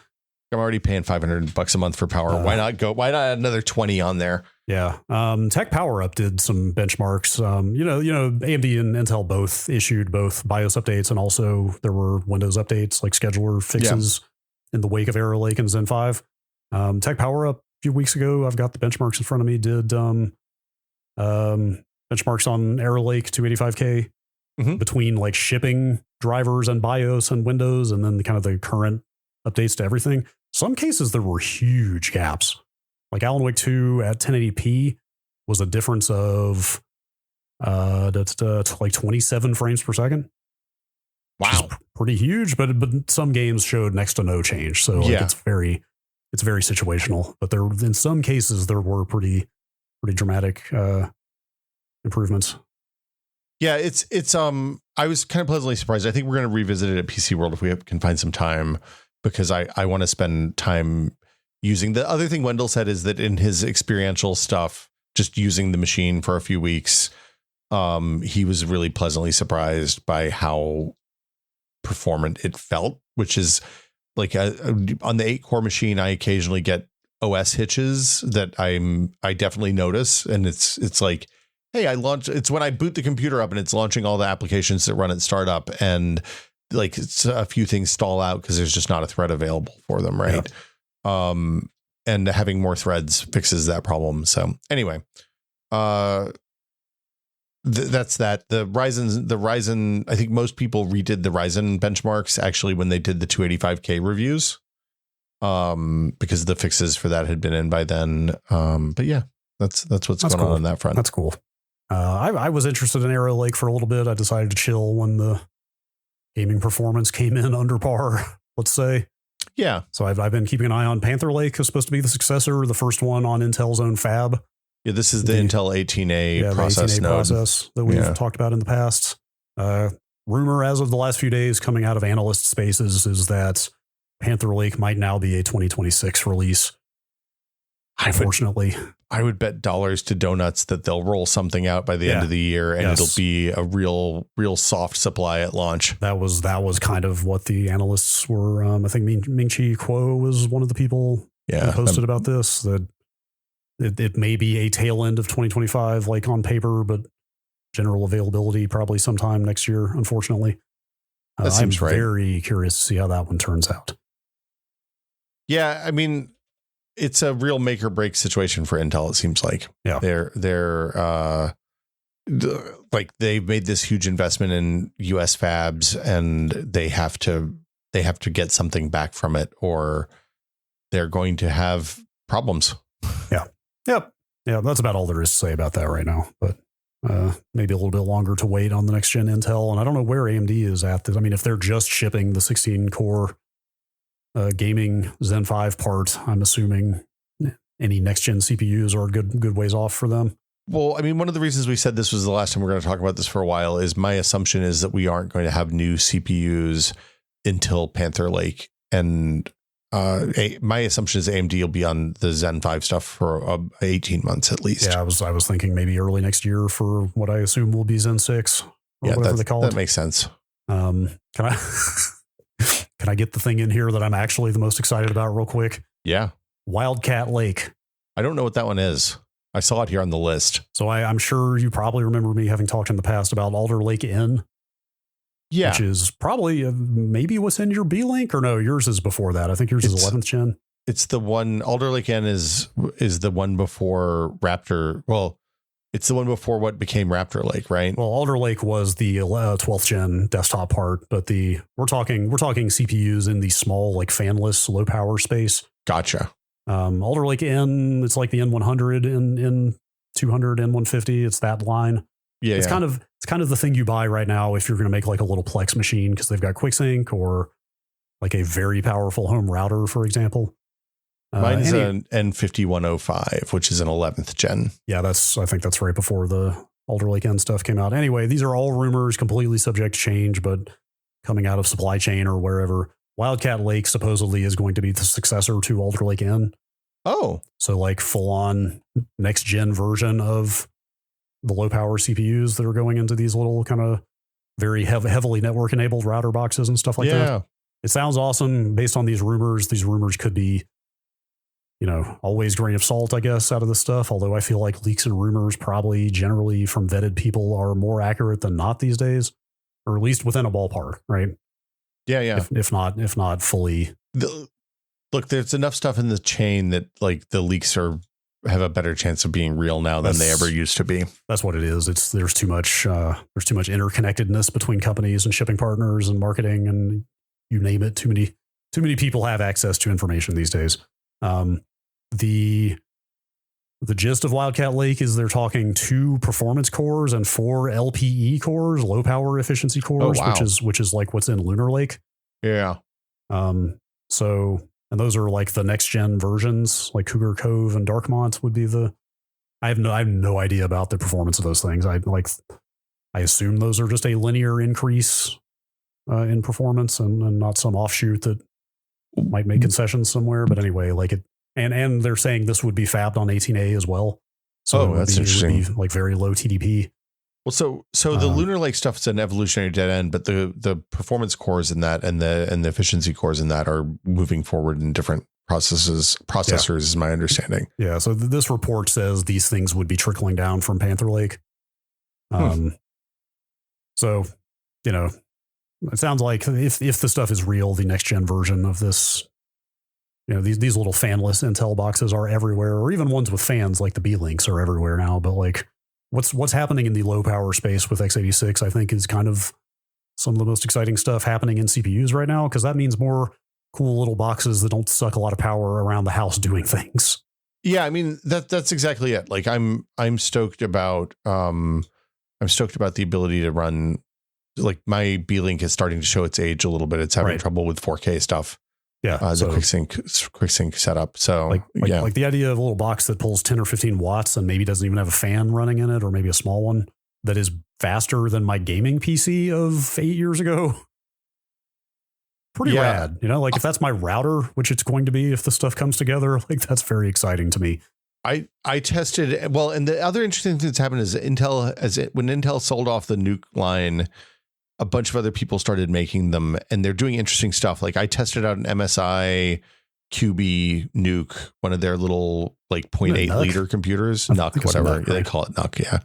I'm already paying $500 a month for power. Why not add another 20 on there? Yeah. Tech Power Up did some benchmarks. AMD and Intel both issued both BIOS updates, and also there were Windows updates like scheduler fixes in the wake of Arrow Lake and Zen 5. Tech Power Up a few weeks ago, I've got the benchmarks in front of me, did benchmarks on Arrow Lake 285K between like shipping drivers and BIOS and Windows, and then the current updates to everything. Some cases there were huge gaps. Like Alan Wake 2 at 1080p was a difference of like 27 frames per second. Wow, pretty huge. But some games showed next to no change. So it's very situational. But in some cases there were pretty dramatic improvements. Yeah, it's I was kind of pleasantly surprised. I think we're going to revisit it at PC World if we can find some time, because I want to spend time using. The other thing Wendell said is that in his experiential stuff, just using the machine for a few weeks, he was really pleasantly surprised by how performant it felt, which is like on the 8-core machine, I occasionally get OS hitches that I definitely notice. And it's like, hey, it's when I boot the computer up and it's launching all the applications that run at startup, and like it's a few things stall out because there's just not a thread available for them. Right. Yeah. And having more threads fixes that problem. So anyway, that's that. The Ryzen, I think most people redid the Ryzen benchmarks actually when they did the 285K reviews, because the fixes for that had been in by then. But yeah, that's what's going on that front. That's cool. I was interested in Arrow Lake for a little bit. I decided to chill when the gaming performance came in under par, let's say. Yeah. So I've been keeping an eye on Panther Lake, who's supposed to be the successor, the first one on Intel's own fab. Yeah, this is the Intel 18A process node. Process that we've talked about in the past. Rumor as of the last few days coming out of analyst spaces is that Panther Lake might now be a 2026 release. Unfortunately, I would bet dollars to donuts that they'll roll something out by the end of the year, and it'll be a real soft supply at launch. That was kind of what the analysts were. I think Ming-Chi Kuo was one of the people who posted about this, that it may be a tail end of 2025, like on paper, but general availability probably sometime next year, unfortunately. That seems right. I'm very curious to see how that one turns out. Yeah, I mean, it's a real make or break situation for Intel. It seems like they're like they've made this huge investment in US fabs, and they have to get something back from it, or they're going to have problems. Yeah. Yep. Yeah, that's about all there is to say about that right now. But maybe a little bit longer to wait on the next gen Intel. And I don't know where AMD is at. I mean, if they're just shipping the 16 core gaming Zen 5 part, I'm assuming any next gen CPUs are a good ways off for them. Well, I mean, one of the reasons we said this was the last time we're going to talk about this for a while is my assumption is that we aren't going to have new CPUs until Panther Lake. And my assumption is AMD will be on the Zen 5 stuff for 18 months at least. Yeah, I was thinking maybe early next year for what I assume will be Zen 6 or whatever they call it. That makes sense. Can I get the thing in here that I'm actually the most excited about real quick? Yeah. Wildcat Lake. I don't know what that one is. I saw it here on the list. So I'm sure you probably remember me having talked in the past about Alder Lake Inn. Yeah. Which is probably maybe what's in your B-Link, or no, yours is before that. I think yours is 11th gen. It's the one, Alder Lake Inn is the one before Raptor. Well, it's the one before what became Raptor Lake, right? Well, Alder Lake was the 12th gen desktop part, but we're talking CPUs in the small, like fanless, low power space. Gotcha. Alder Lake N, it's like the N100 and N200, N150. It's that line. Yeah, it's kind of the thing you buy right now if you're going to make like a little Plex machine because they've got QuickSync or like a very powerful home router, for example. Mine's an N5105, which is an 11th gen. Yeah, I think that's right before the Alder Lake N stuff came out. Anyway, these are all rumors, completely subject to change, but coming out of supply chain or wherever. Wildcat Lake supposedly is going to be the successor to Alder Lake N. Oh. So like full on next gen version of the low power CPUs that are going into these little kind of very heavily network enabled router boxes and stuff like that. It sounds awesome based on these rumors. These rumors could be, always grain of salt, I guess, out of this stuff. Although I feel like leaks and rumors probably generally from vetted people are more accurate than not these days, or at least within a ballpark, right? Yeah. If not fully. Look, there's enough stuff in the chain that like the leaks have a better chance of being real now than they ever used to be. That's what it is. There's too much interconnectedness between companies and shipping partners and marketing and you name it. Too many people have access to information these days. The gist of Wildcat Lake is they're talking 2 performance cores and 4 LPE cores, low power efficiency cores, which is like what's in Lunar Lake. Yeah. And those are like the next gen versions, like Cougar Cove and Darkmont would be I have no idea about the performance of those things. I assume those are just a linear increase in performance and not some offshoot that might make concessions somewhere. But anyway, and they're saying this would be fabbed on 18A as well. So that's interesting. It would be like very low TDP. Well, so the Lunar Lake stuff is an evolutionary dead end, but the performance cores in that and the efficiency cores in that are moving forward in different processors is my understanding. Yeah. So this report says these things would be trickling down from Panther Lake. So, it sounds like if the stuff is real, the next gen version of this, these little fanless Intel boxes are everywhere, or even ones with fans like the B-Links are everywhere now. But like what's happening in the low power space with x86, I think is kind of some of the most exciting stuff happening in CPUs right now, because that means more cool little boxes that don't suck a lot of power around the house doing things. Yeah, I mean that's exactly it. Like I'm stoked about the ability to run, like my B-Link is starting to show its age a little bit. It's having trouble with 4K stuff. Yeah. The QuickSync setup. So like the idea of a little box that pulls 10 or 15 watts and maybe doesn't even have a fan running in it, or maybe a small one that is faster than my gaming PC of 8 years ago. Pretty rad. If that's my router, which it's going to be if the stuff comes together, like that's very exciting to me. I tested, and the other interesting thing that's happened is when Intel sold off the Nuke line, a bunch of other people started making them, and they're doing interesting stuff. Like I tested out an MSI QB Nuke, one of their little like 0.8 liter computers, NUC, whatever they call it, NUC. Yeah.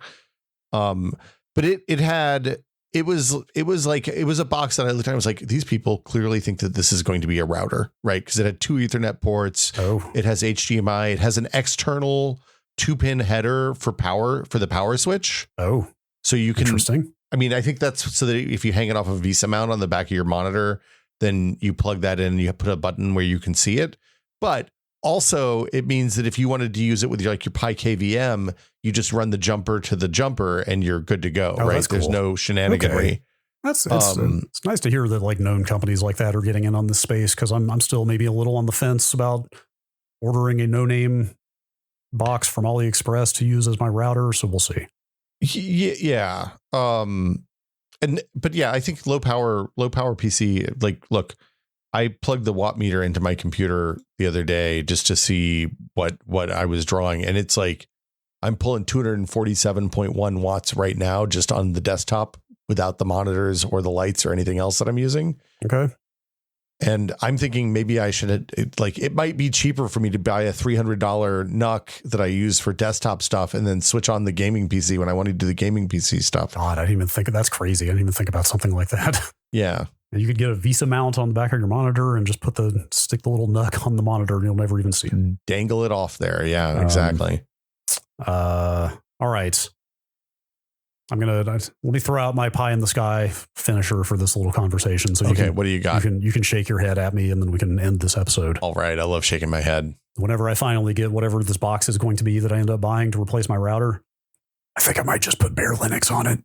But it was a box that I looked at. I was like, these people clearly think that this is going to be a router, right? Because it had 2 Ethernet ports. It has HDMI. It has an external 2-pin header for the power switch. So you can, interesting. I mean, I think that's so that if you hang it off a VESA mount on the back of your monitor, then you plug that in and you put a button where you can see it. But Also, it means that if you wanted to use it with your Pi KVM, you just run the jumper to the jumper and you're good to go, right? There's cool. no shenaniganry. Okay. It's nice to hear that like known companies like that are getting in on this space, because I'm still maybe a little on the fence about ordering a no-name box from AliExpress to use as my router. So we'll see. Yeah. But yeah, I think low power PC, like, look, I plugged the watt meter into my computer the other day just to see what I was drawing. And it's like, I'm pulling 247.1 watts right now, just on the desktop without the monitors or the lights or anything else that I'm using. Okay. And I'm thinking maybe I should, it might be cheaper for me to buy a $300 NUC that I use for desktop stuff and then switch on the gaming PC when I want to do the gaming PC stuff. God, I didn't even think that's crazy. I didn't even think about something like that. Yeah. You could get a Visa mount on the back of your monitor and just stick the little NUC on the monitor and you'll never even see it. Dangle it off there. Yeah, exactly. All right. Let me throw out my pie in the sky finisher for this little conversation. So what do you got? You can shake your head at me and then we can end this episode. All right. I love shaking my head. Whenever I finally get whatever this box is going to be that I end up buying to replace my router, I think I might just put bare Linux on it.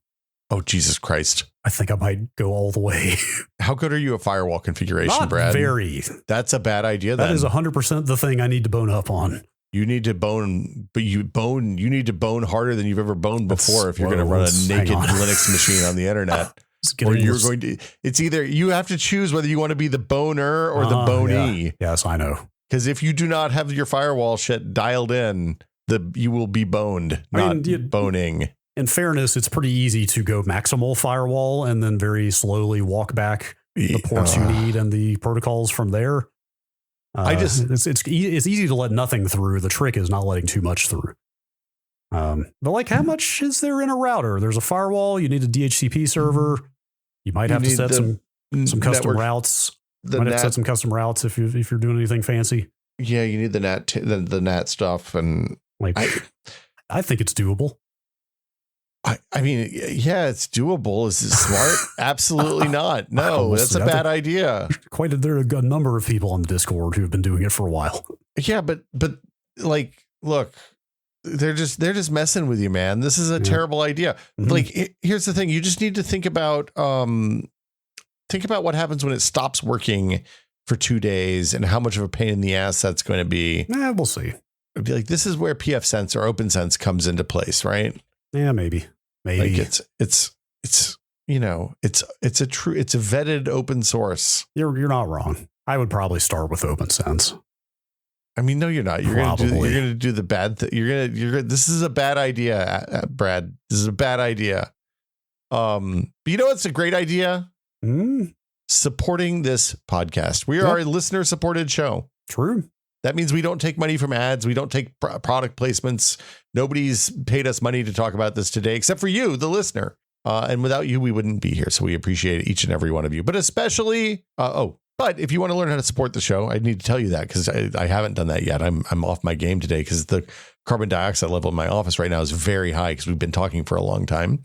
Oh, Jesus Christ. I think I might go all the way. How good are you at firewall configuration, Not Brad? very. That's a bad idea. That is 100% the thing I need to bone up on. You need to bone, but you need to bone harder than you've ever boned before if you're going to run a naked Linux machine on the internet. Or you're going to, it's either you have to choose whether you want to be the boner or the bonee. Yeah. Yes, I know. Because if you do not have your firewall shit dialed in, you will be boned, not boning. In fairness, it's pretty easy to go maximal firewall and then very slowly walk back the ports you need and the protocols from there. It's easy to let nothing through. The trick is not letting too much through. But like, how much is there in a router? There's a firewall. You need a DHCP server. You might have to set some custom routes. You might have to set some custom routes if you're doing anything fancy. Yeah, you need the NAT the NAT stuff, and like I think it's doable. I mean, yeah, it's doable. Is it smart? Absolutely not. No, that's a bad idea. There are a number of people on the Discord who have been doing it for a while. Yeah, but like, look, they're just messing with you, man. This is a terrible idea. Mm-hmm. Like, here's the thing: you just need to think about what happens when it stops working for 2 days and how much of a pain in the ass that's going to be. We'll see. It'd be like, this is where pfSense or OpenSense comes into place, right? Yeah, maybe. Like it's a vetted open source. You're not wrong. I would probably start with OpenSense. I mean, no, you're not. You're going to do the bad thing. This is a bad idea, Brad. This is a bad idea. But you know what's a great idea? Supporting this podcast. We are a listener supported show. True. That means we don't take money from ads. We don't take product placements. Nobody's paid us money to talk about this today, except for you, the listener. And without you, we wouldn't be here. So we appreciate each and every one of you, but especially, but if you want to learn how to support the show, I need to tell you that because I haven't done that yet. I'm off my game today because the carbon dioxide level in my office right now is very high because we've been talking for a long time.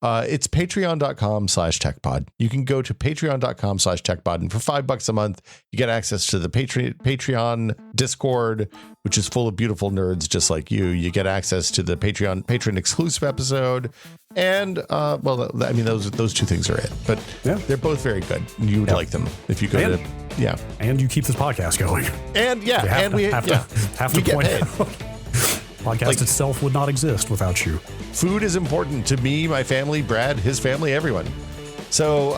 It's patreon.com/techpod. You can go to patreon.com/techpod. And for $5 a month, you get access to the Patreon Discord, which is full of beautiful nerds just like you. You get access to the Patreon exclusive episode. And, those two things are it. But they're both very good. You would like them if you go to... Yeah. And you keep this podcast going. And, we have to point out. Podcast itself would not exist without you. Food is important to me, my family, Brad, his family, everyone. So,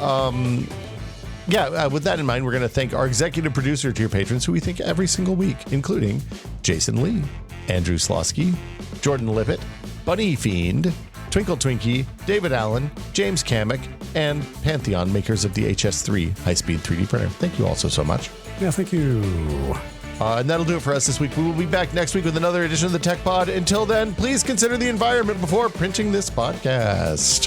with that in mind, we're going to thank our executive producer to your patrons, who we thank every single week, including Jason Lee, Andrew Slosky, Jordan Lippett, Bunny Fiend, Twinkle Twinkie, David Allen, James Kamek, and Pantheon, makers of the HS3 high-speed 3D printer. Thank you all so much. Yeah, thank you. And that'll do it for us this week. We will be back next week with another edition of the Tech Pod. Until then, please consider the environment before printing this podcast.